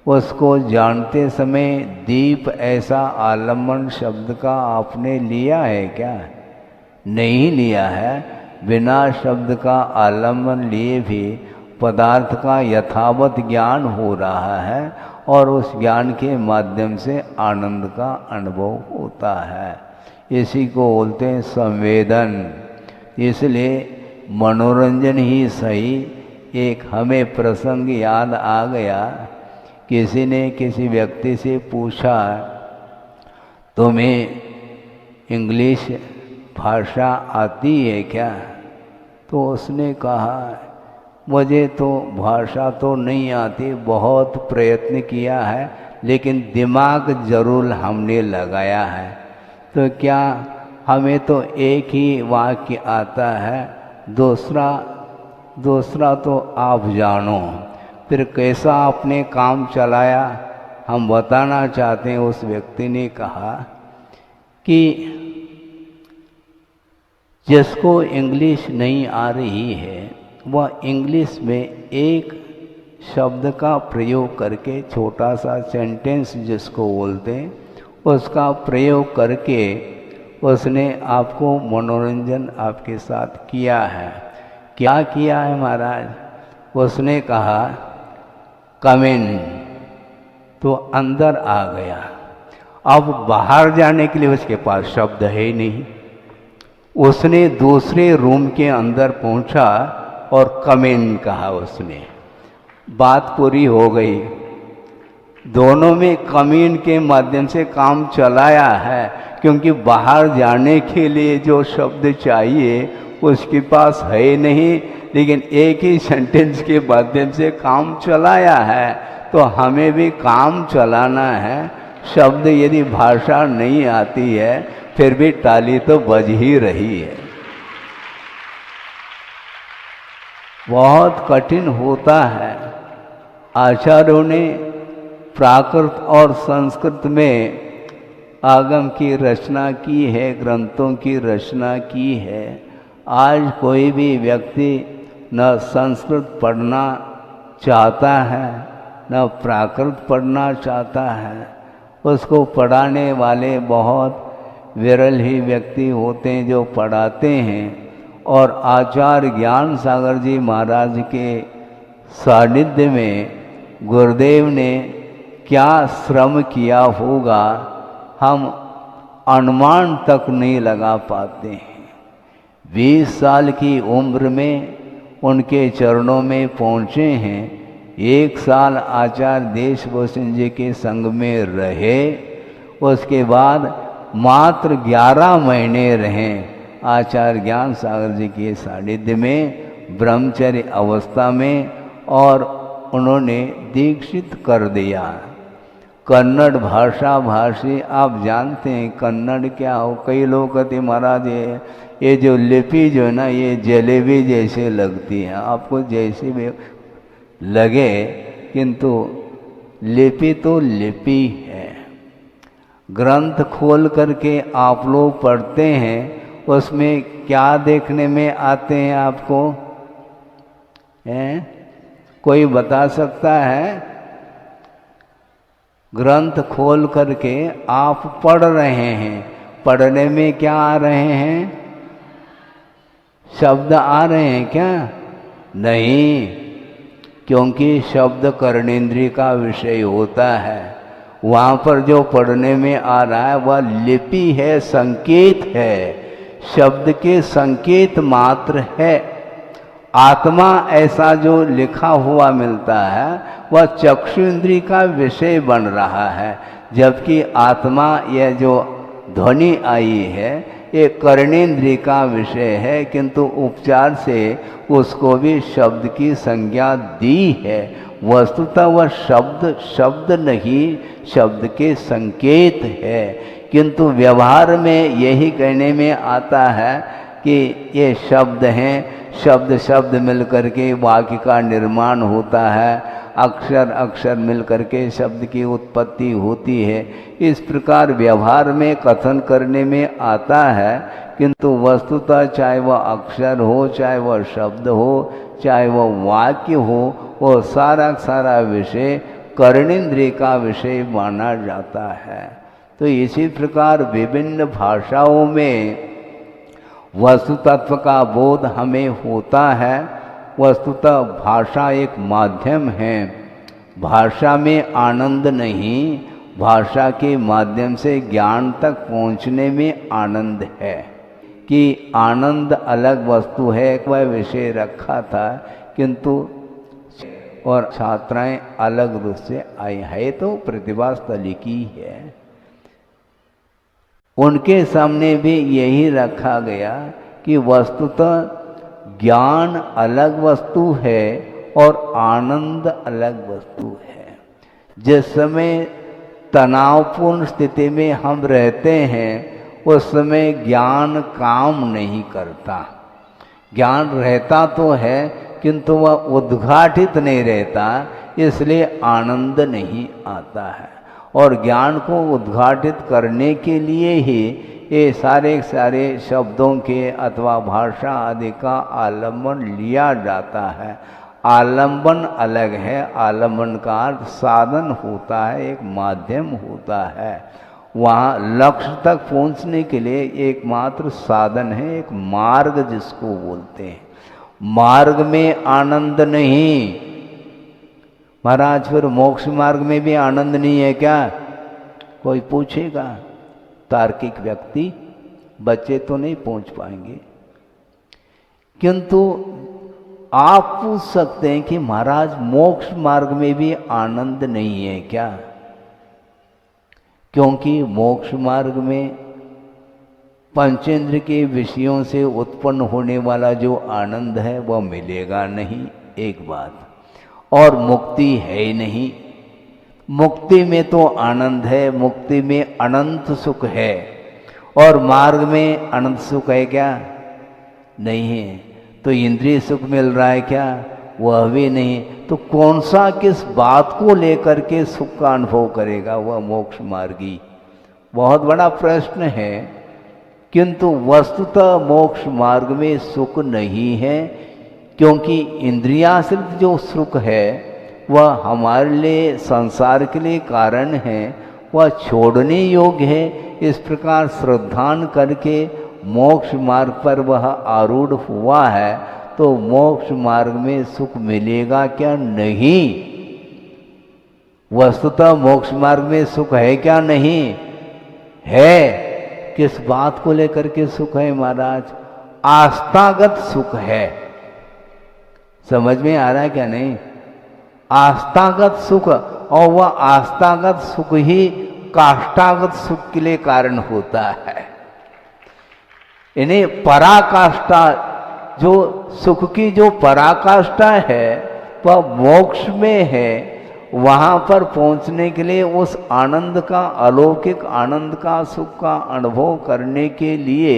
उसको जानते समय दीप ऐसा आलम्बन शब्द का आपने लिया है क्या, नहीं लिया है। बिना शब्द का आलम्बन लिए भी पदार्थ का यथावत ज्ञान हो रहा है और उस ज्ञान के माध्यम से आनंद का अनुभव होता है। इसी को बोलते हैं संवेदन। इसलिए मनोरंजन ही सही। एक हमें प्रसंग याद आ गया, किसी ने किसी व्यक्ति से पूछा, तुम्हें इंग्लिश भाषा आती है क्या? तो उसने कहा, मुझे तो भाषा तो नहीं आती, बहुत प्रयत्न किया है, लेकिन दिमाग जरूर हमने लगाया है। तो क्या हमें तो एक ही वाक्य आता है, दूसरा तो आप जानो। फिर कैसा आपने काम चलाया, हम बताना चाहते हैं। उस व्यक्ति ने कहा कि जिसको इंग्लिश नहीं आ रही है वह इंग्लिश में एक शब्द का प्रयोग करके, छोटा सा सेंटेंस जिसको बोलते हैं, उसका प्रयोग करके उसने आपको मनोरंजन आपके साथ किया है। क्या किया है महाराज? उसने कहा कम इन, तो अंदर आ गया। अब बाहर जाने के लिए उसके पास शब्द है ही नहीं। उसने दूसरे रूम के अंदर पहुंचा और कम इन कहा उसने। बात पूरी हो गई। दोनों में कम इन के माध्यम से काम चलाया है, क्योंकि बाहर जाने के लिए जो शब्द चाहिए उसके पास है नहीं, लेकिन एक ही सेंटेंस के माध्यम से काम चलाया है। तो हमें भी काम चलाना है। शब्द यदि भाषा नहीं आती है फिर भी ताली तो बज ही रही है। बहुत कठिन होता है। आचार्यों ने प्राकृत और संस्कृत में आगम की रचना की है, ग्रंथों की रचना की है। आज कोई भी व्यक्ति न संस्कृत पढ़ना चाहता है न प्राकृत पढ़ना चाहता है। उसको पढ़ाने वाले बहुत विरल ही व्यक्ति होते हैं जो पढ़ाते हैं। और आचार्य ज्ञान सागर जी महाराज के सानिध्य में गुरुदेव ने क्या श्रम किया होगा हम अनुमान तक नहीं लगा पाते हैं। 20 साल की उम्र में उनके चरणों में पहुँचे हैं। 1 साल आचार्य देशभूषण जी के संग में रहे, उसके बाद मात्र 11 महीने रहे आचार्य ज्ञान सागर जी के सानिध्य में ब्रह्मचर्य अवस्था में, और उन्होंने दीक्षित कर दिया। कन्नड़ भाषा भाषी आप जानते हैं कन्नड़ क्या हो। कई लोग कहते महाराज ये जो लिपि जो है ना ये जलेबी जैसे लगती है, आपको जैसे भी लगे, किंतु लिपि तो लिपि है। ग्रंथ खोल करके आप लोग पढ़ते हैं, उसमें क्या देखने में आते हैं आपको? कोई बता सकता है? ग्रंथ खोल करके आप पढ़ रहे हैं, पढ़ने में क्या आ रहे हैं? शब्द आ रहे हैं क्या? नहीं, क्योंकि शब्द कर्णेंद्रिय का विषय होता है। वहाँ पर जो पढ़ने में आ रहा है वह लिपि है, संकेत है, शब्द के संकेत मात्र है। आत्मा ऐसा जो लिखा हुआ मिलता है वह चक्षु इंद्रिय का विषय बन रहा है, जबकि आत्मा यह जो ध्वनि आई है ये कर्णेंद्रिय का विषय है, किंतु उपचार से उसको भी शब्द की संज्ञा दी है। वस्तुतः वह शब्द नहीं, शब्द के संकेत है, किंतु व्यवहार में यही कहने में आता है कि ये शब्द हैं। शब्द मिल करके वाक्य का निर्माण होता है, अक्षर अक्षर मिल करके शब्द की उत्पत्ति होती है। इस प्रकार व्यवहार में कथन करने में आता है, किंतु वस्तुतः चाहे वह अक्षर हो, चाहे वह शब्द हो, चाहे वह वाक्य हो, वो सारा विषय कर्णेंद्रिय का विषय माना जाता है। तो इसी प्रकार विभिन्न भाषाओं में वस्तु तत्व का बोध हमें होता है। वस्तुतः भाषा एक माध्यम है, भाषा में आनंद नहीं, भाषा के माध्यम से ज्ञान तक पहुँचने में आनंद है। कि आनंद अलग वस्तु है, वह विषय रखा था, किंतु और छात्राएं अलग रूप से आई है तो प्रतिभा स्थली की है। उनके सामने भी यही रखा गया कि वस्तुतः ज्ञान अलग वस्तु है और आनंद अलग वस्तु है। जिस समय तनावपूर्ण स्थिति में हम रहते हैं उस समय ज्ञान काम नहीं करता। ज्ञान रहता तो है किंतु वह उद्घाटित नहीं रहता, इसलिए आनंद नहीं आता है। और ज्ञान को उद्घाटित करने के लिए ही ये सारे सारे शब्दों के अथवा भाषा आदि का आलम्बन लिया जाता है। आलम्बन अलग है, आलम्बन का अर्थ साधन होता है, एक माध्यम होता है। वहाँ लक्ष्य तक पहुँचने के लिए एकमात्र साधन है, एक मार्ग जिसको बोलते हैं। मार्ग में आनंद नहीं। महाराज फिर मोक्ष मार्ग में भी आनंद नहीं है क्या? कोई पूछेगा। तार्किक व्यक्ति, बच्चे तो नहीं पहुंच पाएंगे, किंतु आप पूछ सकते हैं कि महाराज मोक्ष मार्ग में भी आनंद नहीं है क्या? क्योंकि मोक्ष मार्ग में पंचेंद्र के विषयों से उत्पन्न होने वाला जो आनंद है वह मिलेगा नहीं, एक बात। और मुक्ति है ही नहीं। मुक्ति में तो आनंद है, मुक्ति में अनंत सुख है, और मार्ग में अनंत सुख है क्या? नहीं है। तो इंद्रिय सुख मिल रहा है क्या? वह भी नहीं। तो कौन सा किस बात को लेकर के सुख का अनुभव करेगा वह मोक्ष मार्गी? बहुत बड़ा प्रश्न है। किंतु वस्तुतः मोक्ष मार्ग में सुख नहीं है, क्योंकि इंद्रियाश्रित जो सुख है वह हमारे लिए, संसार के लिए कारण है, वह छोड़ने योग्य है। इस प्रकार श्रद्धान करके मोक्ष मार्ग पर वह आरूढ़ हुआ है, तो मोक्ष मार्ग में सुख मिलेगा क्या? नहीं। वस्तुतः मोक्ष मार्ग में सुख है क्या? नहीं है। किस बात को लेकर के सुख है महाराज? आस्थागत सुख है। समझ में आ रहा है क्या? नहीं। आस्थागत सुख, और वह आस्थागत सुख ही काष्ठागत सुख के लिए कारण होता है। इन्हें पराकाष्ठा, जो सुख की जो पराकाष्ठा है वह मोक्ष में है। वहाँ पर पहुँचने के लिए उस आनंद का, अलौकिक आनंद का, सुख का अनुभव करने के लिए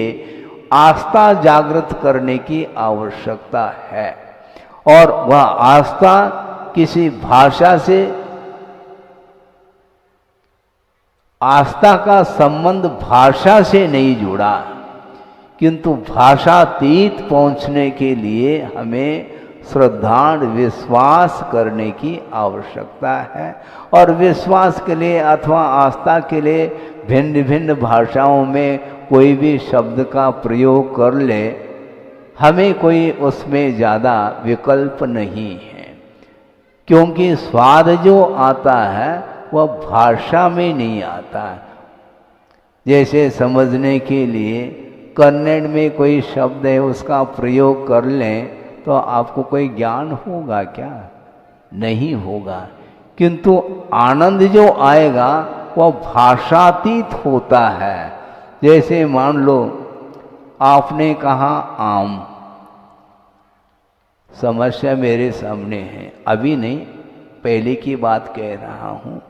आस्था जागृत करने की आवश्यकता है। और वह आस्था किसी भाषा से, आस्था का संबंध भाषा से नहीं जुड़ा, किंतु भाषातीत पहुंचने के लिए हमें श्रद्धांड विश्वास करने की आवश्यकता है। और विश्वास के लिए अथवा आस्था के लिए भिन्न भिन्न भाषाओं में कोई भी शब्द का प्रयोग कर ले, हमें कोई उसमें ज़्यादा विकल्प नहीं है, क्योंकि स्वाद जो आता है वह भाषा में नहीं आता। जैसे समझने के लिए कन्नड़ में कोई शब्द है, उसका प्रयोग कर लें तो आपको कोई ज्ञान होगा क्या? नहीं होगा। किंतु आनंद जो आएगा वह भाषातीत होता है। जैसे मान लो आपने कहा आम, समस्या मेरे सामने है, अभी नहीं, पहले की बात कह रहा हूँ।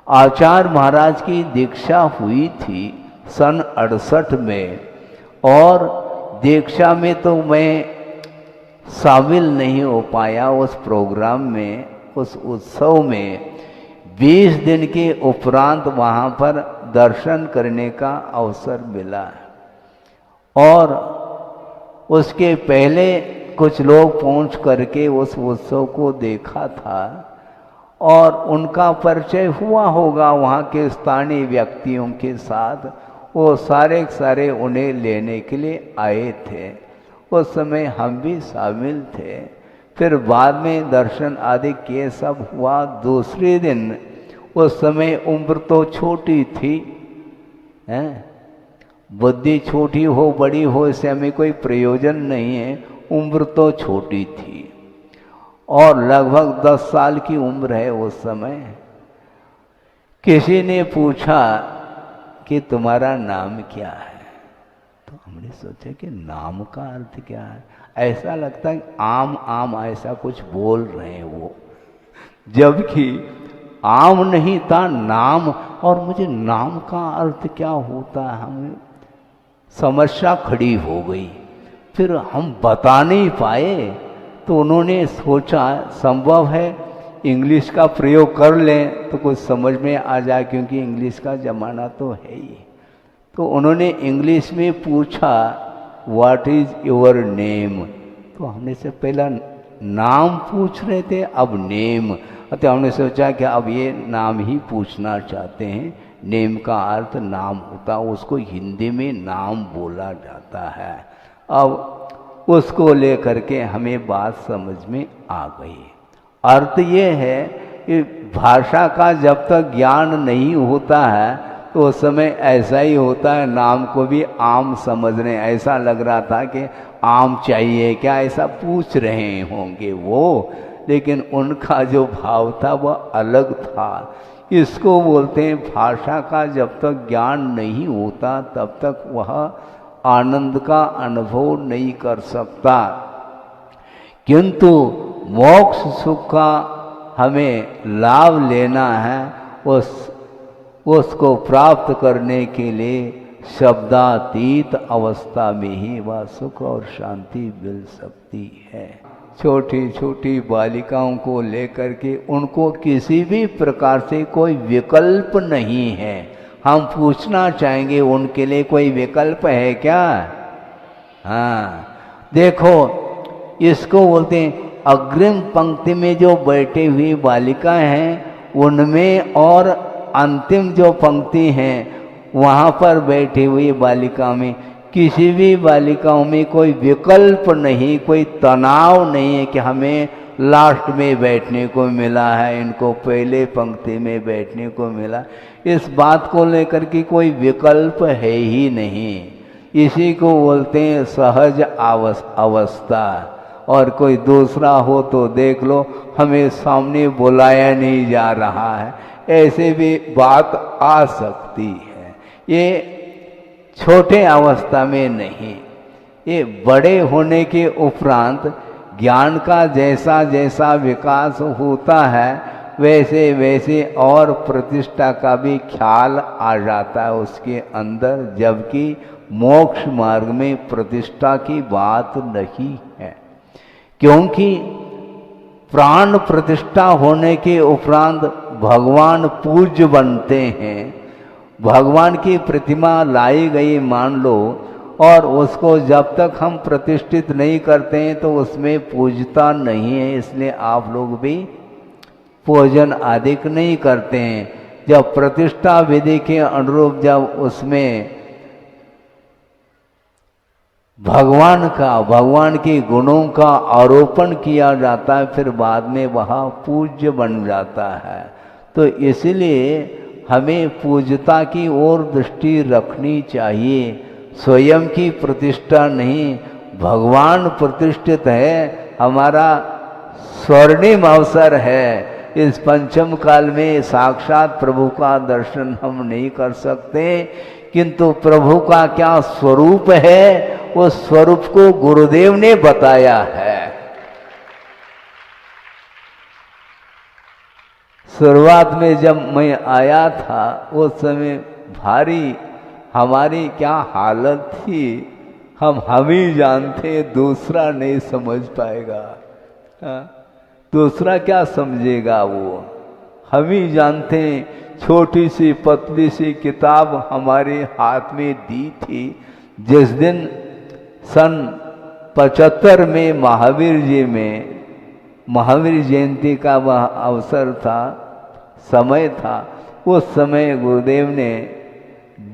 आचार्य महाराज की दीक्षा हुई थी सन 68 में, और दीक्षा में तो मैं शामिल नहीं हो पाया उस प्रोग्राम में, उस उत्सव में। 20 दिन के उपरांत वहाँ पर दर्शन करने का अवसर मिला, और उसके पहले कुछ लोग पहुँच करके उस उत्सव को देखा था, और उनका परिचय हुआ होगा वहाँ के स्थानीय व्यक्तियों के साथ। वो सारे उन्हें लेने के लिए आए थे। उस समय हम भी शामिल थे। फिर बाद में दर्शन आदि किए, सब हुआ। दूसरे दिन, उस समय उम्र तो छोटी थी, हैं? बुद्धि छोटी हो बड़ी हो इससे हमें कोई प्रयोजन नहीं है, उम्र तो छोटी थी, और लगभग 10 साल की उम्र है उस समय। किसी ने पूछा कि तुम्हारा नाम क्या है? तो हमने सोचा कि नाम का अर्थ क्या है? ऐसा लगता है आम आम ऐसा कुछ बोल रहे हैं वो, जबकि आम नहीं था, नाम। और मुझे नाम का अर्थ क्या होता है, हमें समस्या खड़ी हो गई। फिर हम बता नहीं पाए, तो उन्होंने सोचा संभव है इंग्लिश का प्रयोग कर लें तो कुछ समझ में आ जाए, क्योंकि इंग्लिश का ज़माना तो है ही। तो उन्होंने इंग्लिश में पूछा व्हाट इज योर नेम। तो हमने से पहला नाम पूछ रहे थे, अब नेम। तो हमने सोचा कि अब ये नाम ही पूछना चाहते हैं। नेम का अर्थ नाम होता है, उसको हिंदी में नाम बोला जाता है। अब उसको लेकर के हमें बात समझ में आ गई। अर्थ ये है कि भाषा का जब तक ज्ञान नहीं होता है तो उस समय ऐसा ही होता है, नाम को भी आम समझने। ऐसा लग रहा था कि आम चाहिए क्या, ऐसा पूछ रहे होंगे वो, लेकिन उनका जो भाव था वह अलग था। इसको बोलते हैं भाषा का जब तक ज्ञान नहीं होता तब तक वह आनंद का अनुभव नहीं कर सकता। किंतु मोक्ष सुख का हमें लाभ लेना है, उसको प्राप्त करने के लिए शब्दातीत अवस्था में ही वह सुख और शांति मिल सकती है। छोटी छोटी बालिकाओं को लेकर के उनको किसी भी प्रकार से कोई विकल्प नहीं है। हम पूछना चाहेंगे उनके लिए कोई विकल्प है क्या? हाँ, देखो इसको बोलते हैं अग्रिम पंक्ति में जो बैठी हुई बालिका हैं उनमें और अंतिम जो पंक्ति है वहाँ पर बैठी हुई बालिका में किसी भी बालिकाओं में कोई विकल्प नहीं, कोई तनाव नहीं है कि हमें लास्ट में बैठने को मिला है, इनको पहले पंक्ति में बैठने को मिला। इस बात को लेकर के कोई विकल्प है ही नहीं। इसी को बोलते हैं सहज अवस्था। और कोई दूसरा हो तो देख लो हमें सामने बुलाया नहीं जा रहा है, ऐसे भी बात आ सकती है। ये छोटे अवस्था में नहीं, ये बड़े होने के उपरांत ज्ञान का जैसा जैसा विकास होता है वैसे वैसे और प्रतिष्ठा का भी ख्याल आ जाता है उसके अंदर, जबकि मोक्ष मार्ग में प्रतिष्ठा की बात नहीं है। क्योंकि प्राण प्रतिष्ठा होने के उपरांत भगवान पूज्य बनते हैं। भगवान की प्रतिमा लाई गई मान लो, और उसको जब तक हम प्रतिष्ठित नहीं करते हैं तो उसमें पूजता नहीं है, इसलिए आप लोग भी पूजन आदि नहीं करते हैं। जब प्रतिष्ठा विधि के अनुरूप जब उसमें भगवान के गुणों का आरोपण किया जाता है फिर बाद में वह पूज्य बन जाता है। तो इसलिए हमें पूज्यता की ओर दृष्टि रखनी चाहिए, स्वयं की प्रतिष्ठा नहीं। भगवान प्रतिष्ठित है, हमारा स्वर्णिम अवसर है। इस पंचम काल में साक्षात प्रभु का दर्शन हम नहीं कर सकते, किंतु प्रभु का क्या स्वरूप है उस स्वरूप को गुरुदेव ने बताया है। शुरुआत में जब मैं आया था उस समय भारी हमारी क्या हालत थी हम ही जानते, दूसरा नहीं समझ पाएगा। दूसरा क्या समझेगा वो, हम ही जानते हैं। छोटी सी पतली सी किताब हमारे हाथ में दी थी। जिस दिन सन 75 में महावीर जयंती का वह अवसर था, समय था, उस समय गुरुदेव ने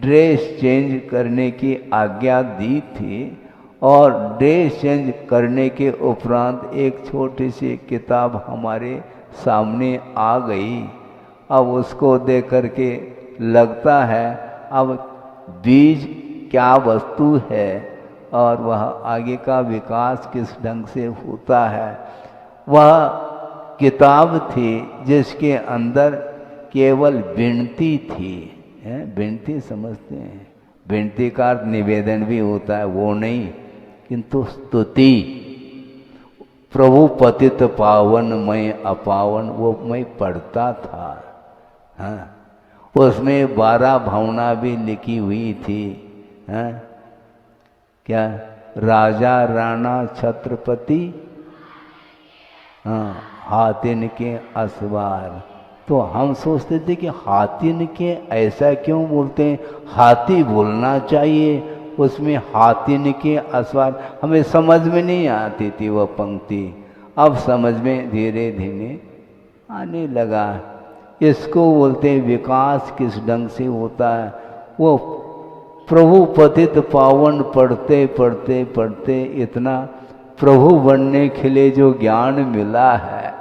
ड्रेस चेंज करने की आज्ञा दी थी। और ड्रेस चेंज करने के उपरांत एक छोटी सी किताब हमारे सामने आ गई। अब उसको देख करके लगता है अब बीज क्या वस्तु है और वह आगे का विकास किस ढंग से होता है। वह किताब थी जिसके अंदर केवल विनती थी। विनती समझते हैं, विनती का अर्थ निवेदन भी होता है, वो नहीं, किंतु स्तुति। प्रभु पतित पावन मैं अपावन, वो मैं पढ़ता था। हाँ, उसमें 12 भावना भी लिखी हुई थी। हाँ, क्या राजा राणा छत्रपति, हाँ, हाथिन के असवार, तो हम सोचते थे कि हाथी के ऐसा क्यों बोलते हैं, हाथी बोलना चाहिए, उसमें हाथी के अस्वार, हमें समझ में नहीं आती थी वह पंक्ति। अब समझ में धीरे धीरे आने लगा। इसको बोलते हैं विकास किस ढंग से होता है। वो प्रभु पतित पावन पढ़ते पढ़ते पढ़ते इतना प्रभु बनने के लिए जो ज्ञान मिला है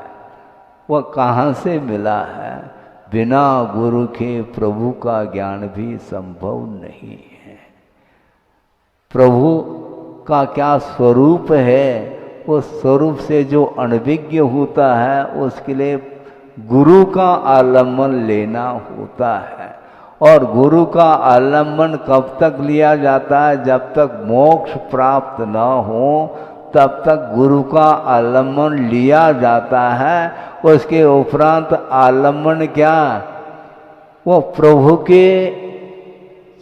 वह कहाँ से मिला है। बिना गुरु के प्रभु का ज्ञान भी संभव नहीं है। प्रभु का क्या स्वरूप है, उस स्वरूप से जो अनभिज्ञ होता है उसके लिए गुरु का आलम्बन लेना होता है। और गुरु का आलम्बन कब तक लिया जाता है, जब तक मोक्ष प्राप्त न हो तब तक गुरु का आलम्बन लिया जाता है। उसके उपरांत आलम्बन क्या, वो प्रभु के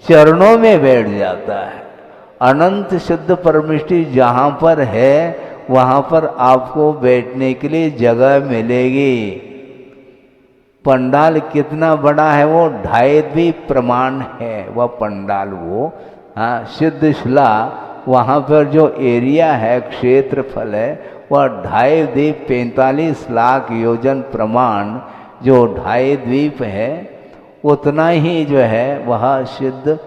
चरणों में बैठ जाता है। अनंत शुद्ध परमिष्टि जहाँ पर है वहाँ पर आपको बैठने के लिए जगह मिलेगी। पंडाल कितना बड़ा है वो 2.5 भी प्रमाण है। वह पंडाल वो सिद्ध शिला, वहाँ पर जो एरिया है, क्षेत्रफल है, वह 2.5 द्वीप 45 लाख योजन प्रमाण जो 2.5 द्वीप है, उतना ही जो है वह सिद्ध,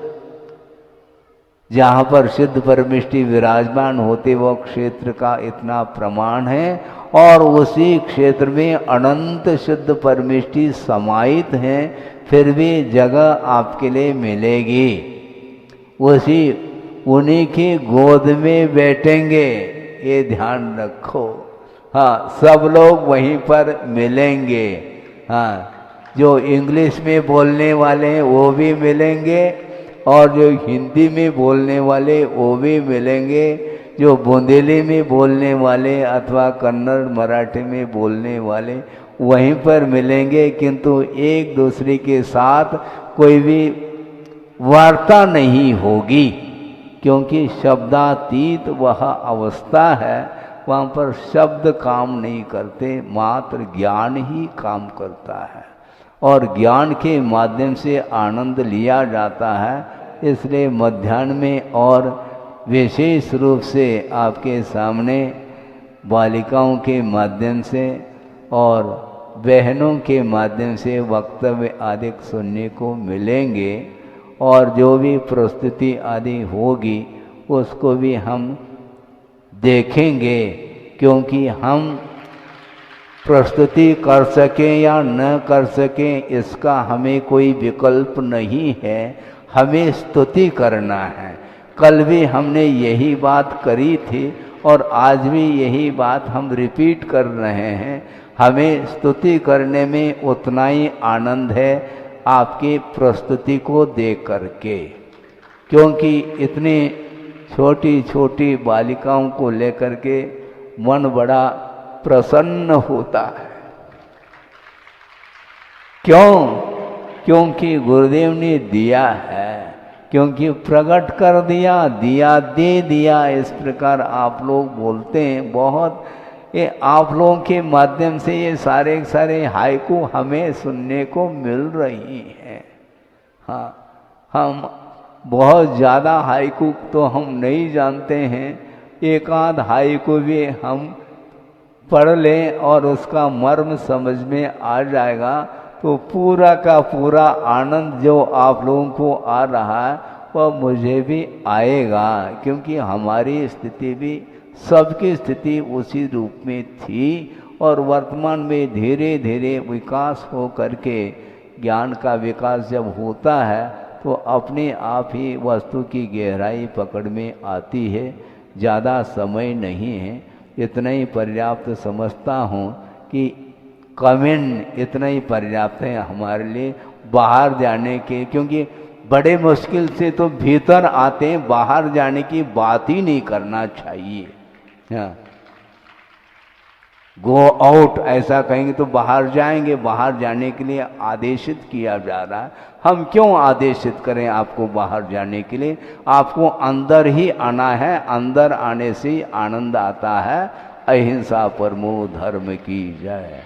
जहाँ पर सिद्ध परमिष्टि विराजमान होते वो क्षेत्र का इतना प्रमाण है। और उसी क्षेत्र में अनंत शुद्ध परमिष्टि समाहित हैं, फिर भी जगह आपके लिए मिलेगी। उसी उन्हीं की गोद में बैठेंगे, ये ध्यान रखो। हाँ, सब लोग वहीं पर मिलेंगे। हाँ, जो इंग्लिश में बोलने वाले हैं वो भी मिलेंगे, और जो हिंदी में बोलने वाले वो भी मिलेंगे, जो बुंदेली में बोलने वाले अथवा कन्नड़ मराठी में बोलने वाले वहीं पर मिलेंगे। किंतु एक दूसरे के साथ कोई भी वार्ता नहीं होगी, क्योंकि शब्दातीत वह अवस्था है। वहाँ पर शब्द काम नहीं करते, मात्र ज्ञान ही काम करता है, और ज्ञान के माध्यम से आनंद लिया जाता है। इसलिए मध्याह्न में और विशेष रूप से आपके सामने बालिकाओं के माध्यम से और बहनों के माध्यम से वक्तव्य आदि सुनने को मिलेंगे, और जो भी प्रस्तुति आदि होगी उसको भी हम देखेंगे। क्योंकि हम प्रस्तुति कर सकें या न कर सकें इसका हमें कोई विकल्प नहीं है, हमें स्तुति करना है। कल भी हमने यही बात करी थी और आज भी यही बात हम रिपीट कर रहे हैं। हमें स्तुति करने में उतना ही आनंद है आपकी प्रस्तुति को देख करके, क्योंकि इतनी छोटी छोटी बालिकाओं को लेकर के मन बड़ा प्रसन्न होता है। क्यों? क्योंकि गुरुदेव ने दिया है, क्योंकि प्रकट कर दिया, दिया दे दिया, इस प्रकार आप लोग बोलते हैं। बहुत ये आप लोगों के माध्यम से ये सारे सारे हाइकू हमें सुनने को मिल रही हैं। हाँ, हम बहुत ज़्यादा हाइकू तो हम नहीं जानते हैं, एक आध हाइकू भी हम पढ़ लें और उसका मर्म समझ में आ जाएगा तो पूरा का पूरा आनंद जो आप लोगों को आ रहा है वह मुझे भी आएगा। क्योंकि हमारी स्थिति भी, सबकी स्थिति उसी रूप में थी, और वर्तमान में धीरे धीरे विकास हो करके ज्ञान का विकास जब होता है तो अपने आप ही वस्तु की गहराई पकड़ में आती है। ज़्यादा समय नहीं है, इतना ही पर्याप्त समझता हूँ कि कमेंट इतना ही पर्याप्त है हमारे लिए बाहर जाने के। क्योंकि बड़े मुश्किल से तो भीतर आते हैं, बाहर जाने की बात ही नहीं करना चाहिए। हाँ, गो आउट ऐसा कहेंगे तो बाहर जाएंगे, बाहर जाने के लिए आदेशित किया जा रहा है। हम क्यों आदेशित करें आपको बाहर जाने के लिए? आपको अंदर ही आना है, अंदर आने से ही आनंद आता है। अहिंसा परमो धर्म की जय।